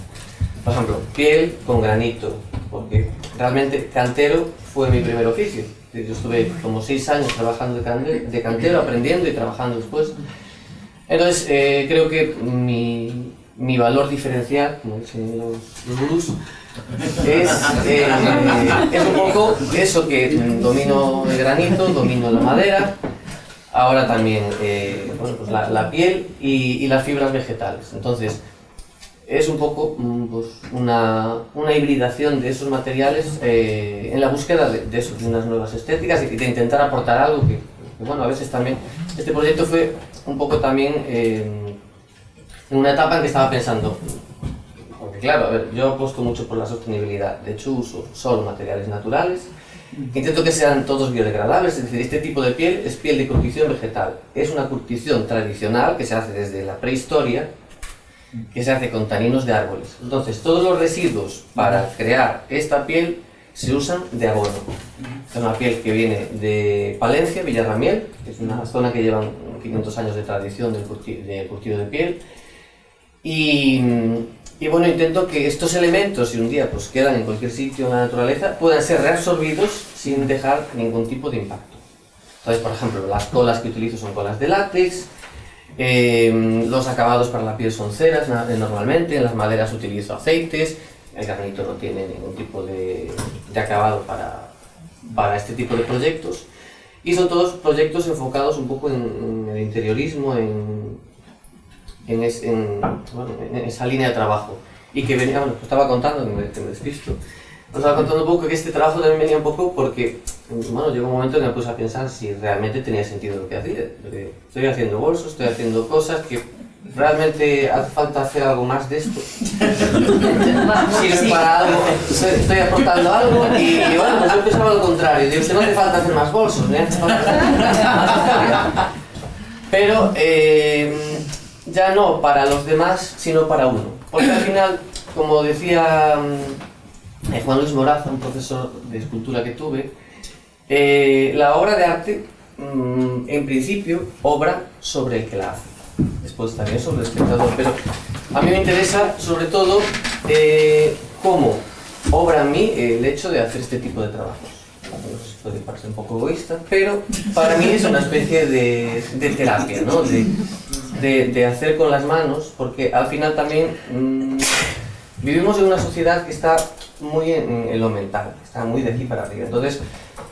Por ejemplo, piel con granito, porque realmente cantero fue mi primer oficio. Yo estuve como 6 años trabajando de cantero, aprendiendo y trabajando después. Entonces, creo que mi valor diferencial, como dicen los gurús, es un poco eso, que domino el granito, domino la madera, ahora también pues la piel y las fibras vegetales. Entonces, es un poco pues una hibridación de esos materiales en la búsqueda de unas nuevas estéticas y de intentar aportar algo que bueno, a veces también... Este proyecto fue un poco también en una etapa en que estaba pensando, porque claro, a ver, yo apuesto mucho por la sostenibilidad, de hecho uso solo materiales naturales, intento que sean todos biodegradables, es decir, este tipo de piel es piel de curtición vegetal, es una curtición tradicional que se hace desde la prehistoria, que se hace con taninos de árboles. Entonces, todos los residuos para crear esta piel se usan de abono. Es una piel que viene de Palencia, Villarramiel, que es una zona que llevan 500 años de tradición del curtido de piel. Y bueno, intento que estos elementos, si un día pues quedan en cualquier sitio en la naturaleza, puedan ser reabsorbidos sin dejar ningún tipo de impacto. Entonces, por ejemplo, las colas que utilizo son colas de látex, los acabados para la piel son ceras normalmente, en las maderas utilizo aceites, el granito no tiene ningún tipo de acabado para este tipo de proyectos. Y son todos proyectos enfocados un poco en el interiorismo, en esa línea de trabajo. Y que venía, bueno, pues estaba contando, que me despisto, estaba contando un poco que este trabajo también venía un poco porque, bueno, llegó un momento en que me puse a pensar si realmente tenía sentido lo que hacía. Porque estoy haciendo bolsos, estoy haciendo cosas que realmente hace falta hacer algo más de esto. Sirve para algo, estoy aportando algo y bueno, pues yo pensaba lo contrario. Digo, no hace falta hacer más bolsos, no hace falta hacer más historia. Pero ya no para los demás, sino para uno. Porque al final, como decía Juan Luis Moraza, un profesor de escultura que tuve, la obra de arte, en principio, obra sobre el que la hace. Después también sobre el espectador, pero a mí me interesa sobre todo cómo obra en mí el hecho de hacer este tipo de trabajos. No sé si puede parecer un poco egoísta, pero para mí es una especie de terapia, ¿no? De hacer con las manos, porque al final también vivimos en una sociedad que está muy en lo mental, está muy de aquí para arriba. Entonces,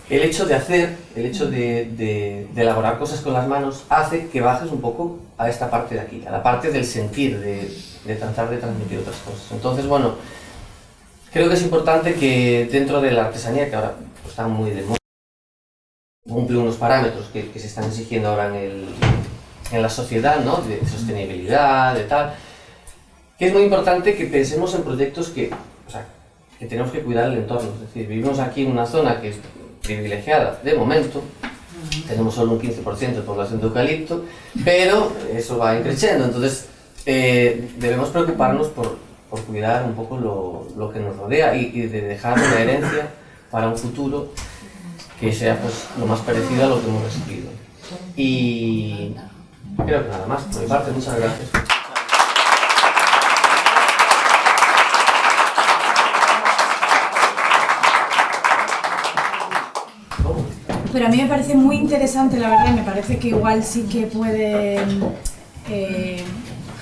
el hecho de hacer, el hecho de elaborar cosas con las manos hace que bajes un poco a esta parte de aquí, a la parte del sentir, de tratar de transmitir otras cosas. Entonces, bueno, creo que es importante que dentro de la artesanía, que ahora está muy de moda, cumple unos parámetros que se están exigiendo ahora en la sociedad, ¿no? De sostenibilidad, de tal, que es muy importante que pensemos en proyectos que tenemos que cuidar el entorno. Es decir, vivimos aquí en una zona que es privilegiada de momento, tenemos solo un 15% de población de eucalipto, pero eso va creciendo, entonces debemos preocuparnos por cuidar un poco lo que nos rodea y de dejar una herencia para un futuro que sea pues lo más parecido a lo que hemos recibido. Y creo que nada más, por mi parte, muchas gracias. Pero a mí me parece muy interesante, la verdad, y me parece que igual sí que puede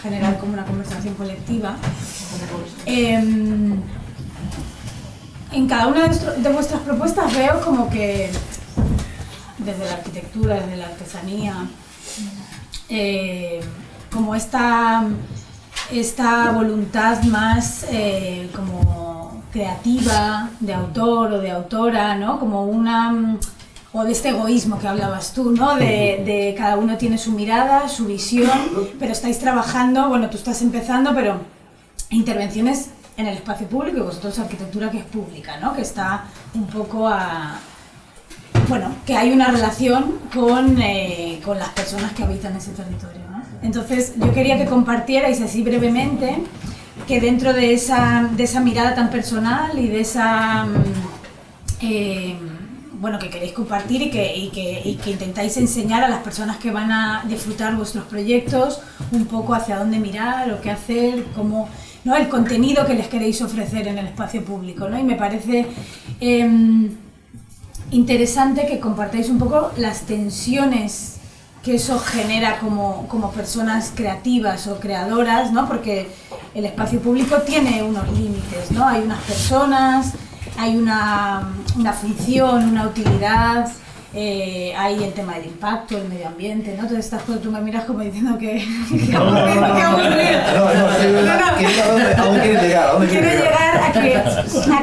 generar como una conversación colectiva. En cada una de vuestras propuestas veo como que desde la arquitectura, desde la artesanía, como esta voluntad más como creativa, de autor o de autora, ¿no? Como o de este egoísmo que hablabas tú, ¿no? De cada uno tiene su mirada, su visión, pero estáis trabajando, bueno, tú estás empezando, pero intervenciones en el espacio público y vosotros arquitectura que es pública, ¿no? Que está un poco bueno, que hay una relación con las personas que habitan ese territorio, ¿no? Entonces yo quería que compartierais así brevemente que dentro de esa mirada tan personal y de esa bueno, que queréis compartir y que intentáis enseñar a las personas que van a disfrutar vuestros proyectos un poco hacia dónde mirar o qué hacer, cómo, ¿no? El contenido que les queréis ofrecer en el espacio público, ¿no? Y me parece interesante que compartáis un poco las tensiones que eso genera como personas creativas o creadoras, ¿no? Porque el espacio público tiene unos límites, ¿no? Hay unas personas, hay una función, una utilidad, hay el tema del impacto, el medio ambiente, ¿no? Todas estas cosas, tú me miras como diciendo que quiero llegar a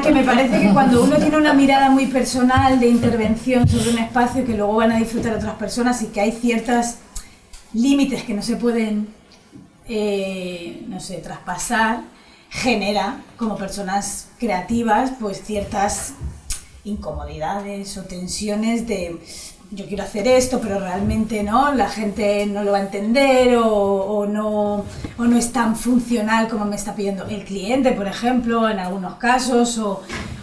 que me parece que cuando uno tiene una mirada muy personal de intervención sobre un espacio que luego van a disfrutar otras personas y que hay ciertos límites que no se pueden, no sé, traspasar, genera, como personas creativas, pues ciertas incomodidades o tensiones de yo quiero hacer esto, pero realmente no, la gente no lo va a entender o no es tan funcional como me está pidiendo el cliente, por ejemplo, en algunos casos,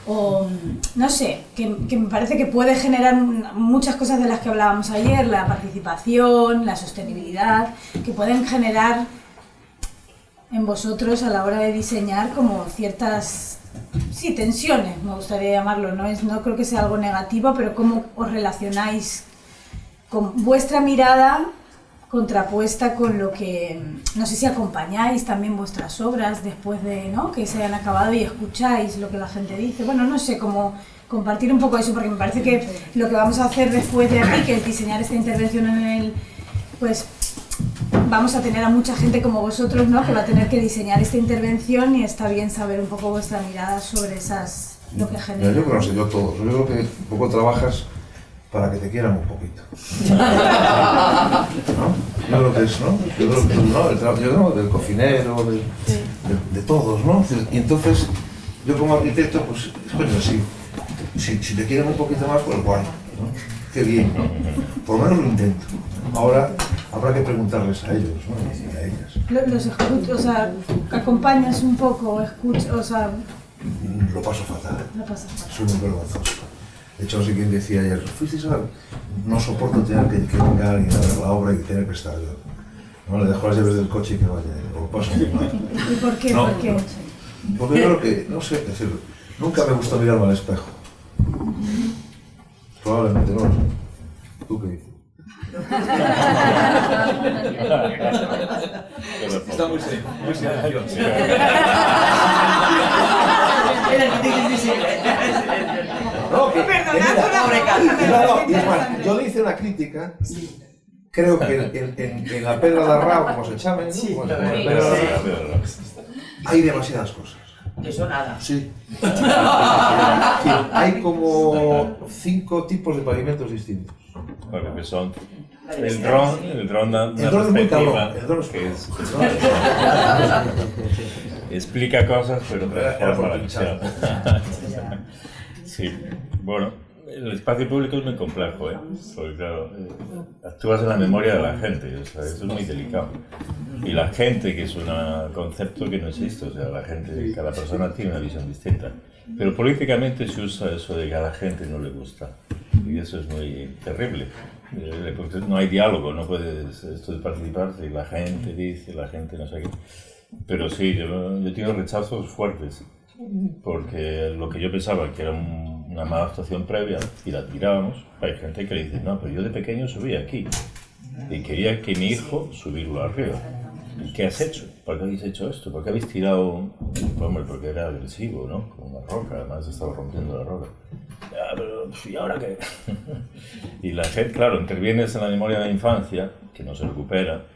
o no sé, que me parece que puede generar muchas cosas de las que hablábamos ayer, la participación, la sostenibilidad, que pueden generar en vosotros a la hora de diseñar como ciertas, sí, tensiones, me gustaría llamarlo, no creo que sea algo negativo, pero cómo os relacionáis con vuestra mirada contrapuesta con lo que, no sé si acompañáis también vuestras obras después de, ¿no?, que se hayan acabado y escucháis lo que la gente dice, bueno, no sé, como compartir un poco eso, porque me parece que lo que vamos a hacer después de aquí, que es diseñar esta intervención pues vamos a tener a mucha gente como vosotros, ¿no?, que va a tener que diseñar esta intervención y está bien saber un poco vuestra mirada sobre lo que genera. Yo creo que no sé yo todos, yo creo que un poco trabajas para que te quieran un poquito. ¿No? Yo creo que es, ¿no? Yo creo que ¿no? Yo creo del cocinero, de todos, ¿no? Y entonces, yo como arquitecto, pues, coño, si te quieren un poquito más, pues guay, ¿no? Qué bien, ¿no? Por lo menos lo intento. Ahora, habrá que preguntarles a ellos, ¿no? Y a ellas. Los escuchas, o sea, acompañas un poco, escuchas, o sea, Lo paso fatal. no pasa nada. Soy muy vergonzoso. De hecho, no sé quién decía ayer, fuisteis a... No soporto tener que venga alguien a ver la obra y tener que estar yo. No, le dejo las llaves del coche y que vaya, lo paso muy mal. ¿Y por qué? No. ¿Por qué? Porque yo creo que, no sé, es decir, nunca me gustó mirarme al espejo. Probablemente no lo sé. ¿Tú qué dices? Está muy silencioso. No, que Pobre no, y es más, yo le hice una crítica, creo que en la Pedra de Arrao, como se llame, ¿no? Sí, Como en la sí. Pedra de Arrao, hay demasiadas cosas. Eso nada. Sí. Hay como 5 tipos de pavimentos distintos. Bueno, que son el dron da una El dron es muy perspectiva cabrón, el dron es que es, No, explica cosas, pero Era transforma por la pinchar. visión. Sí, bueno, el espacio público es muy complejo, ¿eh? Porque claro, actúas en la memoria de la gente, o sea, eso es muy delicado. Y la gente, que es un concepto que no existe, o sea, la gente, cada persona tiene una visión distinta. Pero políticamente se usa eso de que a la gente no le gusta. Y eso es muy terrible. Porque no hay diálogo, no puedes esto de participar si la gente dice, la gente no sé qué. Pero sí, yo tengo rechazos fuertes, porque lo que yo pensaba que era una mala actuación previa y la tirábamos, hay gente que le dice, no, pero yo de pequeño subí aquí y quería que mi hijo subirlo arriba. ¿Y qué has hecho? ¿Por qué habéis hecho esto? ¿Por qué habéis tirado? Hombre, porque era agresivo, ¿no? Con una roca, además estaba rompiendo la roca. Ya, pero ¿y ahora qué? Y la gente, claro, intervienes en la memoria de la infancia, que no se recupera,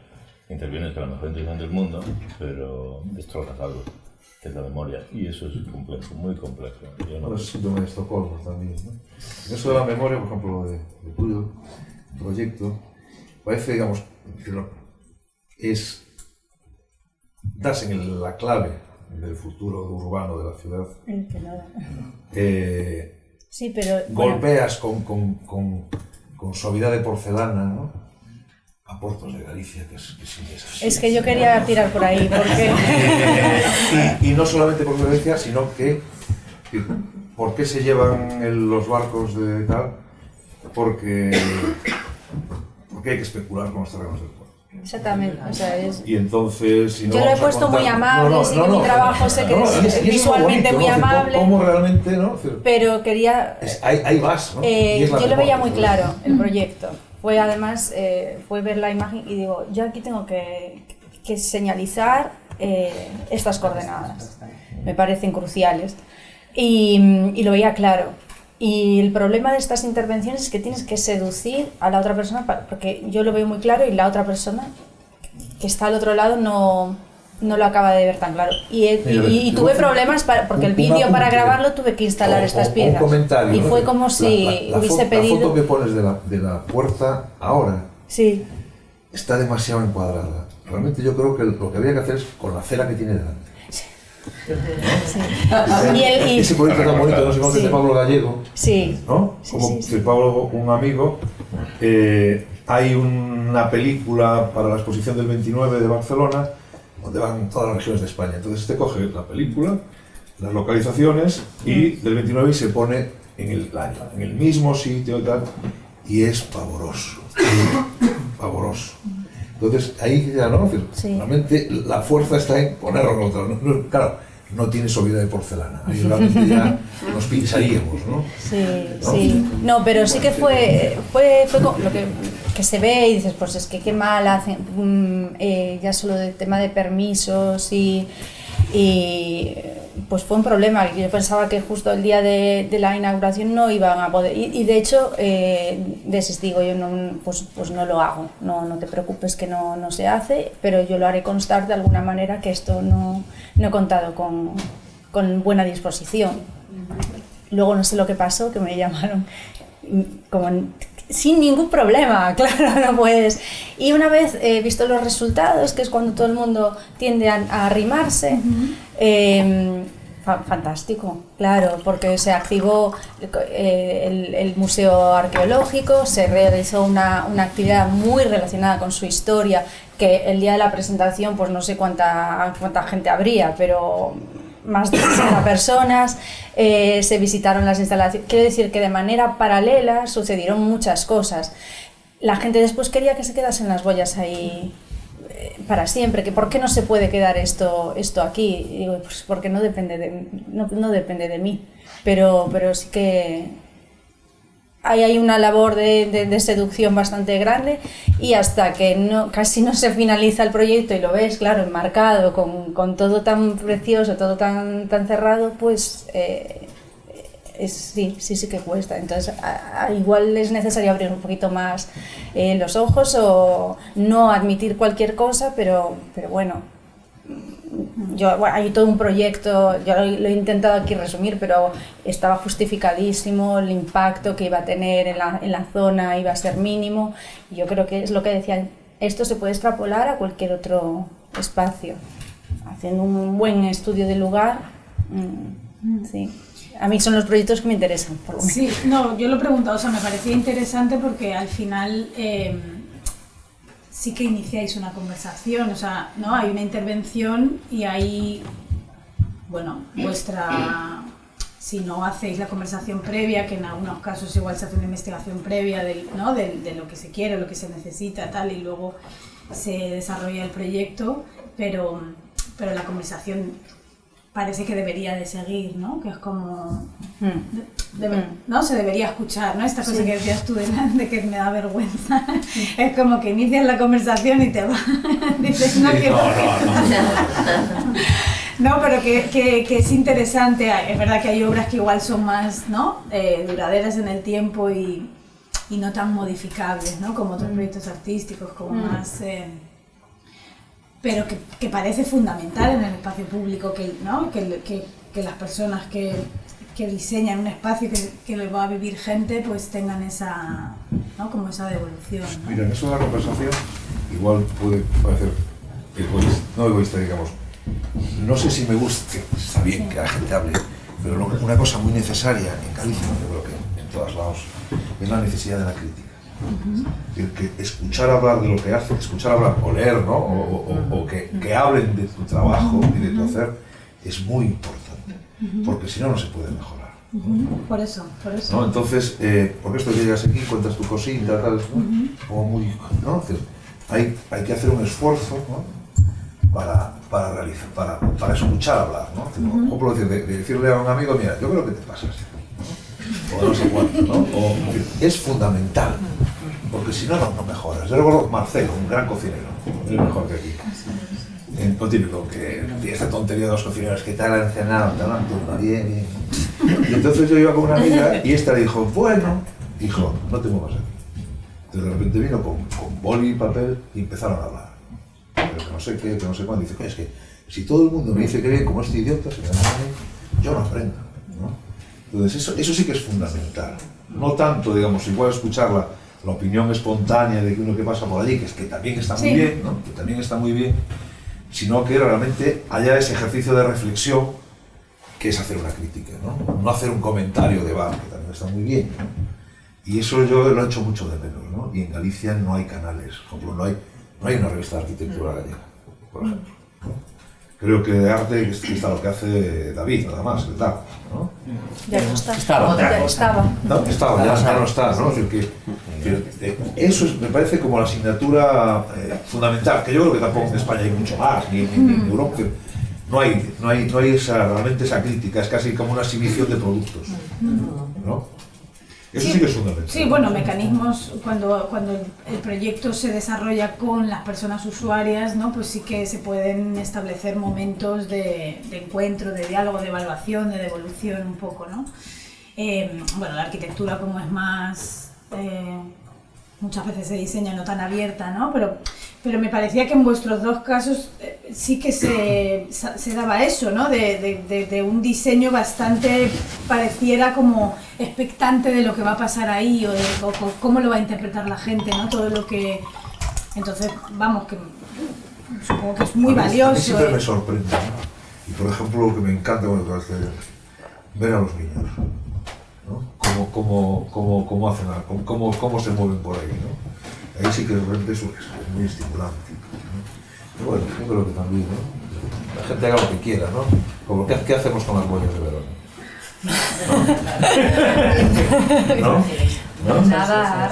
intervienes con la mejor intención del mundo, pero destrozas algo, que es la memoria. Y eso es complejo, muy complejo. Yo no... Bueno, es síndrome de Estocolmo también, ¿no? En eso de la memoria, por ejemplo, lo de tuyo proyecto, parece, digamos, que das en la clave del futuro urbano de la ciudad. Sí, pero... Golpeas con suavidad de porcelana, ¿no? A Portos de Galicia, que sí es así. Es que yo quería tirar por ahí, porque... y no solamente por violencia, sino que ¿por qué se llevan los barcos de tal? Porque hay que especular con los terrenos del puerto. Exactamente, o sea, es... Y entonces, si no Yo lo he vamos a puesto contar- muy amable, sí que mi trabajo sé que es y visualmente bonito, muy ¿no? amable. ¿Cómo realmente, no? Pero quería... Ahí vas, ¿no? Y es la yo lo veía memoria, muy ¿no? claro, el proyecto. Fue además, fue ver la imagen y digo, yo aquí tengo que señalizar estas coordenadas. Me parecen cruciales. Y lo veía claro. Y el problema de estas intervenciones es que tienes que seducir a la otra persona, porque yo lo veo muy claro y la otra persona que está al otro lado no lo acaba de ver tan claro. Y tuve problemas porque el vídeo para grabarlo tuve que instalar estas piezas. Un comentario, y ¿no? fue como si hubiese La pedido... foto que pones de la puerta ahora Sí. está demasiado encuadrada. Realmente yo creo que lo que habría que hacer es con la cera que tiene delante. Ese proyecto tan bonito, no sé cómo es de Pablo Gallego, Sí. ¿no? Sí, Como sí, sí. Pablo, un amigo, hay una película para la exposición del 29 de Barcelona, donde van todas las regiones de España. Entonces te coge la película, las localizaciones y del 29 y se pone en el año, en el mismo sitio y tal, y es pavoroso, pavoroso. Entonces ahí ya no, Sí. realmente la fuerza está en ponerlo en otro. Claro, no tiene suavidad de porcelana, ahí realmente ya nos pincharíamos, ¿no? Sí, ¿No? sí. No, pero sí que fue como lo que se ve y dices, pues es que qué mal hacen, ya solo del tema de permisos y pues fue un problema. Yo pensaba que justo el día de la inauguración no iban a poder, y de hecho desistí, digo yo, pues no lo hago, no te preocupes que no se hace, pero yo lo haré constar de alguna manera que esto no he contado con buena disposición. Luego no sé lo que pasó, que me llamaron como sin ningún problema, claro, no puedes. Y una vez visto los resultados, que es cuando todo el mundo tiende a arrimarse, Fantástico, claro, porque se activó el Museo Arqueológico, se realizó una actividad muy relacionada con su historia, que el día de la presentación pues no sé cuánta gente habría, pero más de 60 personas, se visitaron las instalaciones. Quiero decir que de manera paralela sucedieron muchas cosas. La gente después quería que se quedasen las boyas ahí para siempre, que por qué no se puede quedar esto aquí. Y digo, pues porque no depende de mí, pero sí que hay una labor de seducción bastante grande, y hasta que casi no se finaliza el proyecto y lo ves, claro, enmarcado con todo tan precioso, todo tan cerrado, pues sí que cuesta. Entonces igual es necesario abrir un poquito más los ojos, o no admitir cualquier cosa, pero bueno, hay todo un proyecto, yo lo he intentado aquí resumir, pero estaba justificadísimo, el impacto que iba a tener en la zona iba a ser mínimo, y yo creo que es lo que decía, esto se puede extrapolar a cualquier otro espacio, haciendo un buen estudio del lugar. Sí. A mí son los proyectos que me interesan, por lo menos. Sí, no, yo lo he preguntado, o sea, me parecía interesante porque al final sí que iniciáis una conversación, o sea, ¿no? Hay una intervención y hay, bueno, si no hacéis la conversación previa, que en algunos casos igual se hace una investigación previa ¿no? de lo que se quiere, lo que se necesita, tal, y luego se desarrolla el proyecto, pero la conversación parece que debería de seguir, ¿no? Que es como... ¿no? Se debería escuchar, ¿no? Esta cosa que decías tú de que me da vergüenza. Es como que inicias la conversación y te vas. Dices, no, no, pero que es interesante. Es verdad que hay obras que igual son más, ¿no? Duraderas en el tiempo y no tan modificables, ¿no? Como otros proyectos artísticos, como más... pero que parece fundamental en el espacio público ¿no? que las personas que diseñan un espacio que lo va a vivir gente, pues tengan esa, ¿no? Como esa devolución, ¿no? Mira, en eso de la conversación igual puede parecer no egoísta, digamos. No sé si me gusta, está bien que la gente hable, pero una cosa muy necesaria en Galicia, yo creo que en todos lados, es la necesidad de la crítica. Es decir, que escuchar hablar de lo que haces, escuchar hablar o leer, ¿no? o que hablen de tu trabajo y de tu hacer, es muy importante, porque si no, no se puede mejorar. Por eso. ¿No? Entonces, porque esto llegas aquí, cuentas tu cosita, tal, ¿no? Como muy, ¿no? Entonces, hay que hacer un esfuerzo, ¿no? para realizar, para escuchar hablar, ¿no? Por ejemplo, de decirle a un amigo, mira, yo creo que te pasas, o no sé cuánto, ¿no? Es fundamental, porque si no, no mejoras. Yo recuerdo Marcelo, un gran cocinero, el mejor que aquí. No típico, que tiene esta tontería de los cocineros, que tal, han cenado, tal, bien. Y entonces yo iba con una amiga y esta le dijo, bueno, hijo, no te muevas aquí. Entonces de repente vino con boli y papel y empezaron a hablar. Pero que no sé qué, que no sé cuándo. Dice, es que si todo el mundo me dice que bien, como este idiota, se me da a mí, yo no aprendo, ¿no? Entonces eso sí que es fundamental. No tanto, digamos, igual escuchar la opinión espontánea de uno que pasa por allí, que es que también está muy bien, ¿no? Que también está muy bien, sino que realmente haya ese ejercicio de reflexión que es hacer una crítica, ¿no? No hacer un comentario de bar, que también está muy bien, ¿no? Y eso yo lo he hecho mucho de menos, ¿no? Y en Galicia no hay canales, por ejemplo, no hay una revista de arquitectura gallega, por ejemplo, ¿no? Creo que de arte está lo que hace David, nada más, el TAP, ¿no? Ya no está. Estaba. Ya estaba. No, ya no está, ¿no? Es decir, que eso me parece como la asignatura fundamental, que yo creo que tampoco en España hay mucho más, ni en Europa. No hay realmente esa crítica, es casi como una exhibición de productos, ¿no? Eso sí que es fundamental. Sí, bueno, mecanismos, cuando el proyecto se desarrolla con las personas usuarias, ¿no? Pues sí que se pueden establecer momentos de encuentro, de diálogo, de evaluación, de devolución un poco, ¿no? Bueno, la arquitectura como es más... muchas veces se diseña no tan abierta, ¿no? Pero me parecía que en vuestros dos casos sí que se daba eso, ¿no? De un diseño bastante, pareciera como expectante de lo que va a pasar ahí o cómo lo va a interpretar la gente, ¿no? Todo lo que... Entonces, vamos, que supongo que es muy valioso. A mí siempre me sorprende, ¿no? Y por ejemplo, lo que me encanta es ver a los niños, ¿no? Cómo hacen, cómo se mueven por ahí, ¿no? Ahí sí que realmente eso es muy estimulante, ¿no? Pero bueno, yo creo que también, ¿no? La gente haga lo que quiera, ¿no? Como ¿qué hacemos con las huellas de Verona? ¿No? ¿No? Nadar,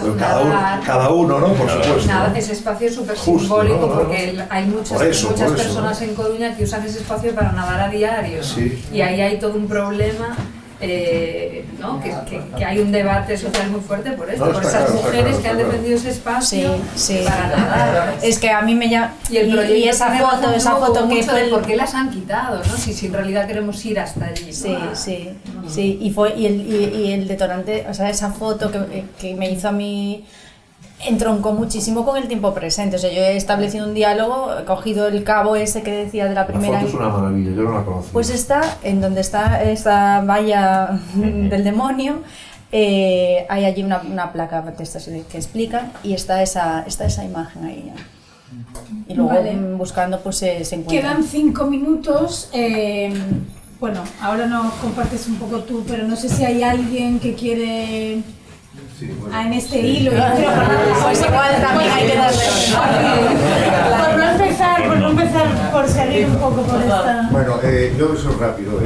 cada uno, ¿no? Por supuesto. Nada, ese espacio es súper Justo, simbólico, ¿no? porque hay muchas personas, ¿no?, en Coruña que usan ese espacio para nadar a diario. Sí. Y ahí hay todo un problema, ¿no? Que hay un debate social muy fuerte por esto, por esas mujeres que han defendido ese espacio para nadar. Es que a mí me llama... Y esa foto que fue... el... ¿Por qué las han quitado, no? Si en realidad queremos ir hasta allí, ¿no? Sí, y el detonante, o sea, esa foto que me hizo a mí entroncó muchísimo con el tiempo presente. O sea, yo he establecido un diálogo, he cogido el cabo ese que decía de la primera... La foto es una maravilla, yo no la conocía. Pues está, en donde está esta valla del demonio, hay allí una placa de estas que explican, y está esa imagen ahí ya. Y luego buscando pues se encuentra. Quedan 5 minutos. Bueno, ahora nos compartes un poco tú, pero no sé si hay alguien que quiere... Sí, bueno, en este hilo. Pues igual también hay que darle. Por no empezar, por seguir un poco por esta... Bueno, yo eso es rápido.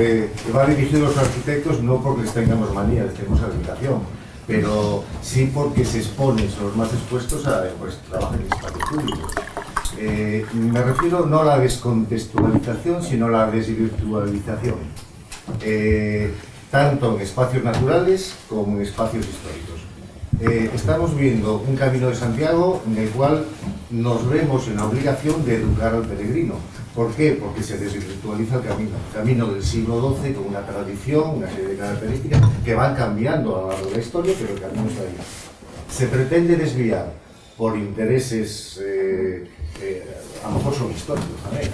Va dirigido a los arquitectos no porque les tengamos manía, les tenemos admiración, pero sí porque se exponen, son los más expuestos a trabajar en espacios públicos. Me refiero no a la descontextualización, sino a la desvirtualización, tanto en espacios naturales como en espacios históricos. Estamos viendo un camino de Santiago en el cual nos vemos en la obligación de educar al peregrino. ¿Por qué? Porque se desvirtualiza el camino del siglo XII con una tradición, una serie de características que van cambiando a lo largo de la historia, pero el camino está ahí. Se pretende desviar por intereses, a lo mejor son históricos también,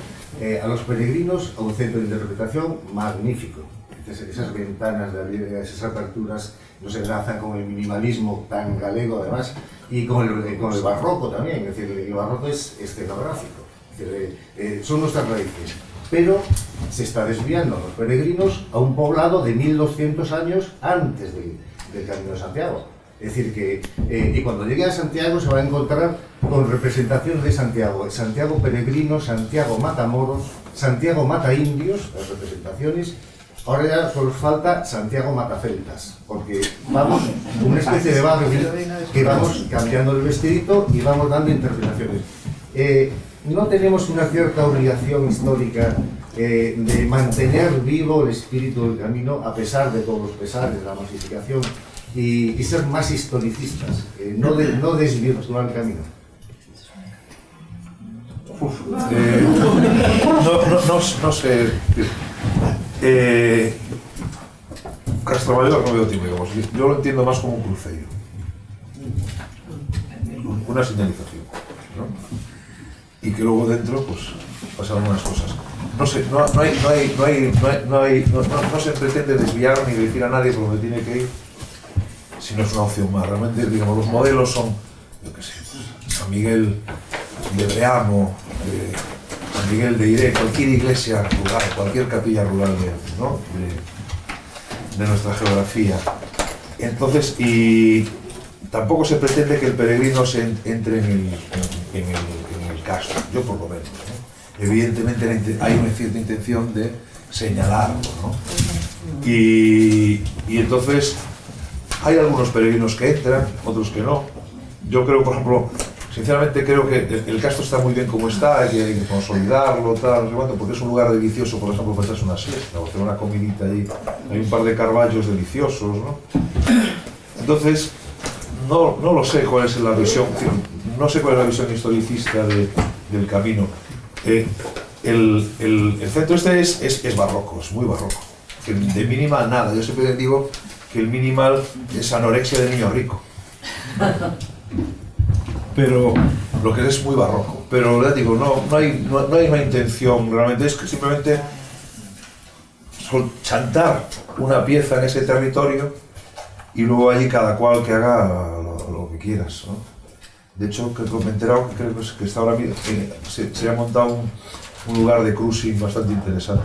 a los peregrinos a un centro de interpretación magnífico. Esas ventanas, esas aperturas nos enlazan con el minimalismo tan galego además y con el barroco también, es decir, el barroco es escenográfico, es decir, son nuestras raíces, pero se está desviando a los peregrinos a un poblado de 1200 años antes del Camino de Santiago. Es decir, que y cuando llegue a Santiago se va a encontrar con representaciones de Santiago, Santiago peregrino, Santiago matamoros, Santiago mata indios, las representaciones. Ahora ya solo falta Santiago Mataceltas, porque vamos, una especie de barrio que vamos cambiando el vestidito y vamos dando interpretaciones. No tenemos una cierta obligación histórica de mantener vivo el espíritu del camino, a pesar de todos los pesares de la masificación, y ser más historicistas, no desvirtuar el camino. No sé. Castramayor no veo tiempo, digamos. Yo lo entiendo más como un cruceiro, una señalización, ¿no? Y que luego dentro pues pasan unas cosas. No sé, no se pretende desviar ni decir a nadie por donde tiene que ir, si no es una opción más. Realmente, digamos, los modelos son, yo qué sé, pues, San Miguel de Breamo, San Miguel de Iré, cualquier iglesia rural, cualquier capilla rural de nuestra geografía. Entonces, y tampoco se pretende que el peregrino se entre en el castro, yo por lo menos, ¿no? Evidentemente hay una cierta intención de señalarlo, ¿no? Y entonces hay algunos peregrinos que entran, otros que no. Yo creo, por ejemplo, sinceramente creo que el castro está muy bien como está, hay que consolidarlo, tal, no sé cuánto, porque es un lugar delicioso, por ejemplo, para echarse una siesta o hacer una comidita allí. Hay un par de carballos deliciosos, ¿no? Entonces, no lo sé cuál es la visión, no sé cuál es la visión historicista del camino. El centro este es barroco, es muy barroco. De minimal nada, yo siempre digo que el minimal es anorexia de niño rico. Pero lo que es muy barroco. Pero ya digo, no hay una intención realmente, es que simplemente chantar una pieza en ese territorio y luego allí cada cual que haga lo que quieras, ¿no? De hecho, creo que me he enterado que está ahora mismo, se ha montado un lugar de cruising bastante interesante.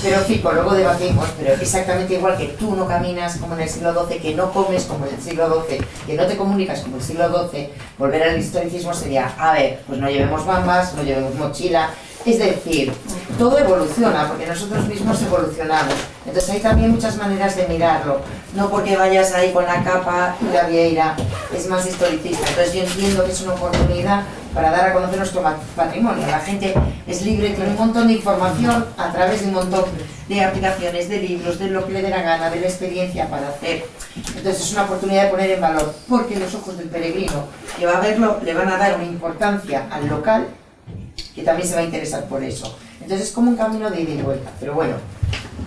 Pero Fico, luego debatimos, pero exactamente igual que tú no caminas como en el siglo XII, que no comes como en el siglo XII, que no te comunicas como en el siglo XII, volver al historicismo sería, a ver, pues no llevemos bambas, no llevemos mochila, es decir, todo evoluciona, porque nosotros mismos evolucionamos. Entonces hay también muchas maneras de mirarlo, no porque vayas ahí con la capa y la vieira, es más historicista. Entonces yo entiendo que es una oportunidad para dar a conocer nuestro patrimonio. La gente es libre, tiene un montón de información a través de un montón de aplicaciones, de libros, de lo que le dé la gana, de la experiencia para hacer. Entonces es una oportunidad de poner en valor, porque los ojos del peregrino que va a verlo le van a dar una importancia al local, que también se va a interesar por eso. Entonces es como un camino de ida y vuelta, pero bueno,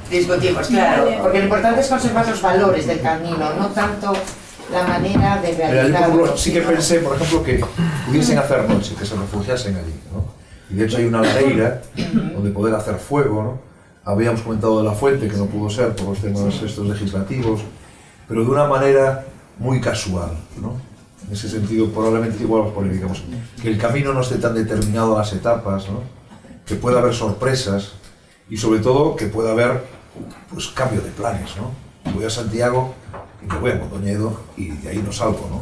discutimos, claro, porque lo importante es conservar los valores del camino, no tanto la manera de realizarlo. Sí que pensé, por ejemplo, que pudiesen hacer noche, que se refugiasen allí, ¿no? Y de hecho hay una lareira donde poder hacer fuego, ¿no? Habíamos comentado de la fuente, que no pudo ser por los temas estos legislativos, pero de una manera muy casual, ¿no? En ese sentido, probablemente igual por digamos, que el camino no esté tan determinado a las etapas, ¿no? Que pueda haber sorpresas y sobre todo que pueda haber pues, cambio de planes, ¿no? Voy a Santiago y me voy a Mondoñedo y de ahí no salgo, ¿no?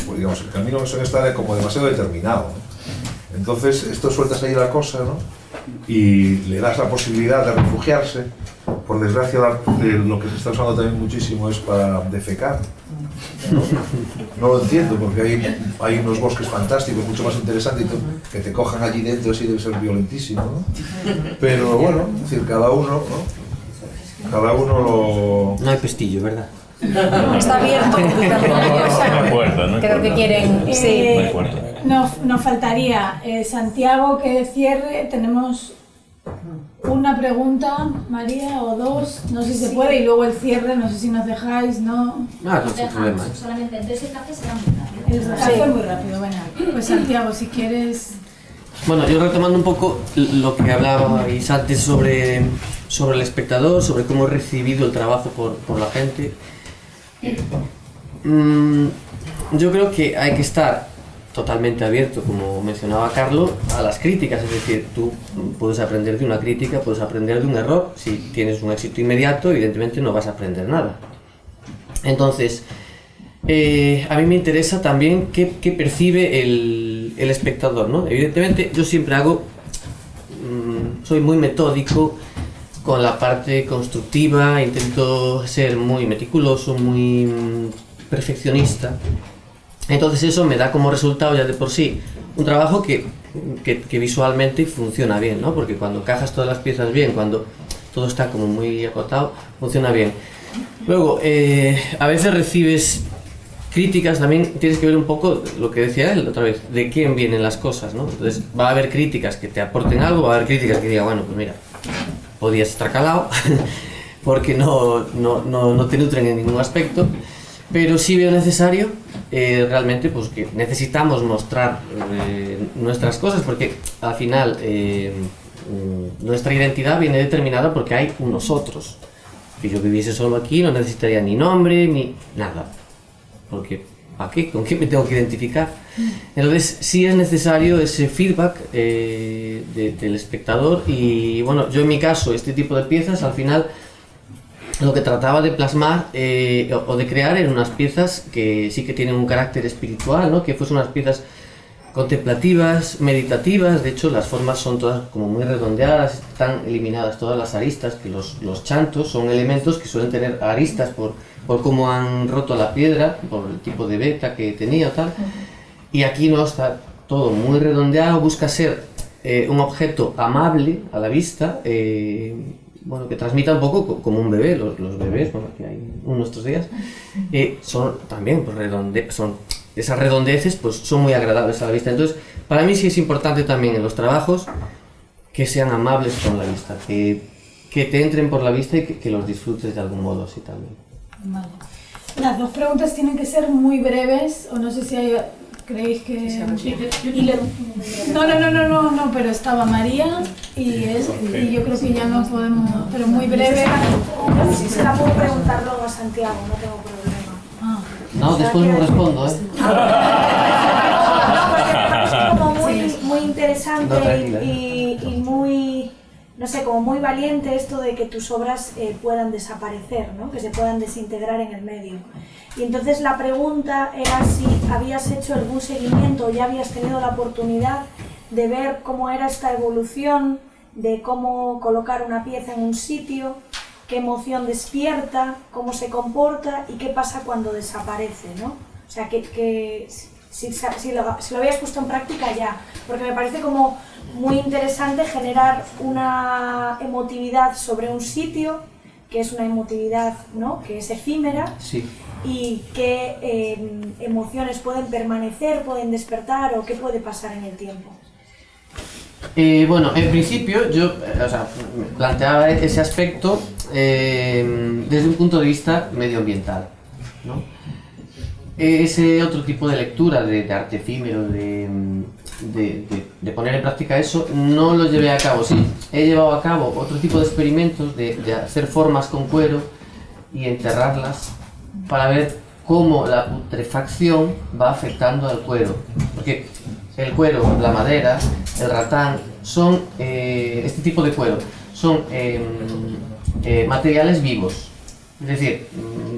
Pues digamos, el camino no está como demasiado determinado, ¿no? Entonces, esto sueltas ahí la cosa, ¿no? Y le das la posibilidad de refugiarse. Por desgracia, lo que se está usando también muchísimo es para defecar. No lo entiendo, porque hay unos bosques fantásticos, mucho más interesantes, que te cojan allí dentro, así debe ser violentísimo, ¿no? Pero bueno, es decir, cada uno, ¿no? Cada uno lo... No hay pestillo, ¿verdad? Está abierto. Creo que quieren... Sí. Nos faltaría Santiago que cierre. Tenemos una pregunta, María, o dos, no sé si se puede, y luego el cierre, no sé si nos dejáis, ¿no? No sin problema. Solamente entonces el café será muy rápido. El café fue muy rápido, bueno. Pues Santiago, si quieres... Bueno, yo retomando un poco lo que hablabais antes sobre el espectador, sobre cómo he recibido el trabajo por la gente. Yo creo que hay que estar totalmente abierto, como mencionaba Carlos, a las críticas, es decir, tú puedes aprender de una crítica, puedes aprender de un error. Si tienes un éxito inmediato, evidentemente no vas a aprender nada. Entonces, a mí me interesa también qué percibe el espectador, ¿no? Evidentemente yo siempre soy muy metódico con la parte constructiva, intento ser muy meticuloso, muy perfeccionista. Entonces eso me da como resultado ya de por sí un trabajo que visualmente funciona bien, ¿no? Porque cuando encajas todas las piezas bien, cuando todo está como muy acotado, funciona bien. Luego, a veces recibes críticas, también tienes que ver un poco lo que decía él otra vez, de quién vienen las cosas, ¿no? Entonces va a haber críticas que te aporten algo, va a haber críticas que digan, bueno, pues mira, podías estar calado, porque no te nutren en ningún aspecto. Pero sí veo necesario realmente pues, que necesitamos mostrar nuestras cosas, porque al final nuestra identidad viene determinada porque hay un nosotros. Si yo viviese solo aquí no necesitaría ni nombre ni nada, porque ¿para qué? ¿Con qué me tengo que identificar? Entonces sí es necesario ese feedback del espectador. Y bueno, yo en mi caso este tipo de piezas al final lo que trataba de plasmar o de crear eran unas piezas que sí que tienen un carácter espiritual, ¿no? Que fuesen unas piezas contemplativas, meditativas. De hecho las formas son todas como muy redondeadas, están eliminadas todas las aristas, que los chantos son elementos que suelen tener aristas por cómo han roto la piedra, por el tipo de veta que tenía o tal. Y aquí no, está todo muy redondeado, busca ser un objeto amable a la vista, bueno, que transmita un poco como un bebé. Los bebés, bueno, que hay uno estos días, son también pues, esas redondeces pues, son muy agradables a la vista. Entonces, para mí sí es importante también en los trabajos que sean amables con la vista, que te entren por la vista y que los disfrutes de algún modo así también. Vale. Las dos preguntas tienen que ser muy breves, o no sé si hay... ¿Creéis que...? No, pero estaba María y yo creo que ya no podemos, pero muy breve. Si se la puedo preguntar luego a Santiago, no tengo problema. No, después no respondo, No, porque me parece como muy interesante interesante No, tranquila. y muy, no sé, como muy valiente esto de que tus obras puedan desaparecer, ¿no? Que se puedan desintegrar en el medio. Y entonces la pregunta era si habías hecho algún seguimiento o ya habías tenido la oportunidad de ver cómo era esta evolución, de cómo colocar una pieza en un sitio, qué emoción despierta, cómo se comporta y qué pasa cuando desaparece, ¿no? O sea, si lo habías puesto en práctica ya, porque me parece como muy interesante generar una emotividad sobre un sitio, que es una emotividad, ¿no?, que es efímera, Sí. y qué emociones pueden permanecer, pueden despertar o qué puede pasar en el tiempo. Bueno, en principio yo planteaba ese aspecto desde un punto de vista medioambiental, ¿no? Ese otro tipo de lectura de arte efímero, de poner en práctica eso, no lo llevé a cabo. Sí, he llevado a cabo otro tipo de experimentos de hacer formas con cuero y enterrarlas para ver cómo la putrefacción va afectando al cuero. Porque el cuero, la madera, el ratán, son este tipo de cuero, son materiales vivos. Es decir,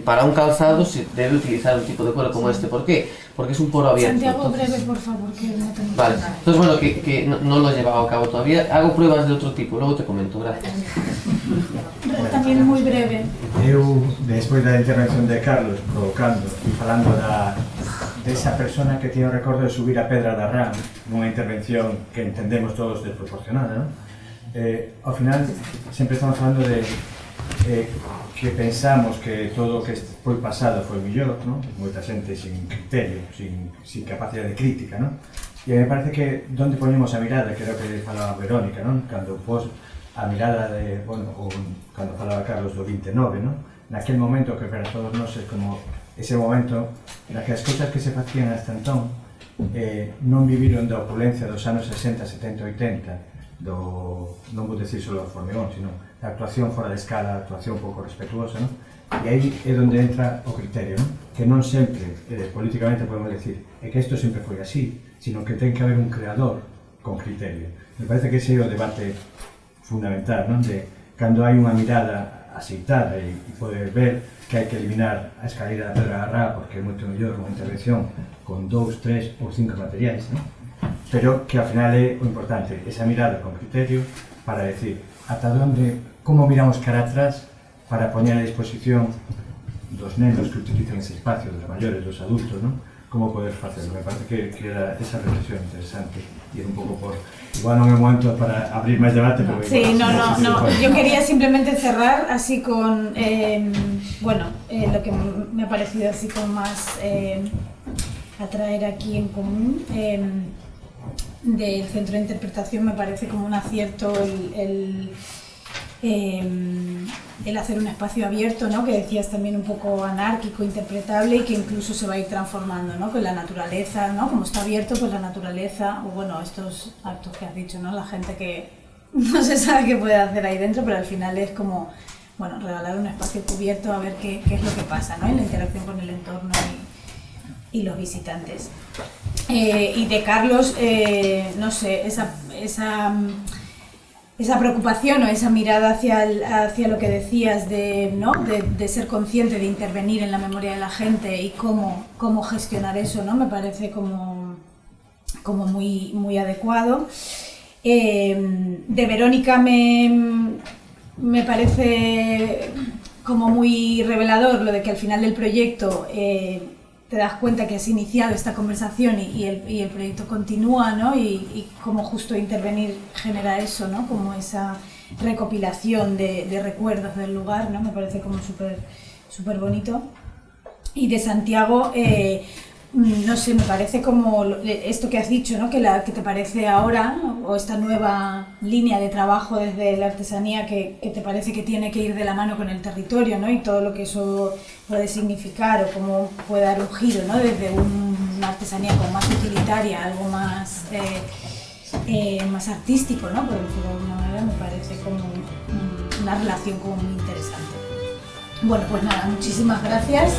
para un calzado se debe utilizar un tipo de cuero como este. ¿Por qué? Porque es un poro abierto. Santiago, Entonces, breve, por favor, que no tengo... vale, entonces bueno, que no lo he llevado a cabo todavía. Hago pruebas de otro tipo, luego te comento, gracias. Tamén moi breve. Eu, despois da intervención de Carlos, provocando e falando desa persona que tiene o recordo de subir a Pedra da Rán nunha intervención que entendemos todos desproporcionada, non? Ao final, sempre estamos falando de que pensamos que todo o que foi pasado foi millor, non? Moita xente sin criterio, sin capacidade de crítica, non? E me parece que onde poñemos a mirada, que era o que falaba Verónica, non? Cando pos a mirada de, bueno, ou cando falaba Carlos do 29, non? Naquel momento que para todos nós é como ese momento na que as cousas que se facían hasta entón non viviron da opulencia dos anos 60, 70, 80, non vou decir só do formigón, sino da actuación fora de escala, actuación pouco respetuosa, non? E aí é onde entra o criterio, non? Que non sempre, políticamente podemos decir, é que isto sempre foi así, sino que ten que haber un creador con criterio. Me parece que ese é o debate fundamental, non? De cando hai unha mirada aceitada e pode ver que hai que eliminar a escalera da Pedra da Rá porque é moito mellor unha intervención con 2, 3 ou 5 materiais, non? Pero que ao final é o importante, esa mirada con criterio para decir ata onde, como miramos cara atrás para poñer a disposición dos nenos que utilizan ese espacio, dos maiores, dos adultos, non? Como poder facerlo. Me parece que era esa reflexión interesante e un pouco por... Igual non é momento para abrir máis debate, pero... Sí, no. Yo quería simplemente cerrar así con, bueno, lo que me ha parecido así como más atraer aquí en común del centro de interpretación. Me parece como un acierto el hacer un espacio abierto, ¿no? Que decías también un poco anárquico, interpretable y que incluso se va a ir transformando, ¿no? Con la naturaleza, ¿no? Como está abierto, pues la naturaleza, o bueno, estos actos que has dicho, ¿no? La gente que no se sabe qué puede hacer ahí dentro, pero al final es como, bueno, regalar un espacio cubierto a ver qué es lo que pasa, ¿no? En la interacción con el entorno y los visitantes. Y de Carlos, no sé, esa preocupación o esa mirada hacia lo que decías ¿no? de ser consciente, de intervenir en la memoria de la gente y cómo gestionar eso, ¿no? Me parece como muy adecuado. De Verónica me parece como muy revelador lo de que al final del proyecto te das cuenta que has iniciado esta conversación y el proyecto continúa, ¿no? Y cómo justo intervenir genera eso, ¿no? Como esa recopilación de recuerdos del lugar, ¿no? Me parece como súper bonito. Y de Santiago, no sé, me parece como esto que has dicho, ¿no? Que te parece ahora, o esta nueva línea de trabajo desde la artesanía que te parece que tiene que ir de la mano con el territorio, ¿no? Y todo lo que eso puede significar o cómo puede dar un giro, ¿no? Desde una artesanía como más utilitaria a algo más artístico, ¿no? Por decirlo de alguna manera, me parece como una relación como muy interesante. Bueno, pues nada, muchísimas gracias.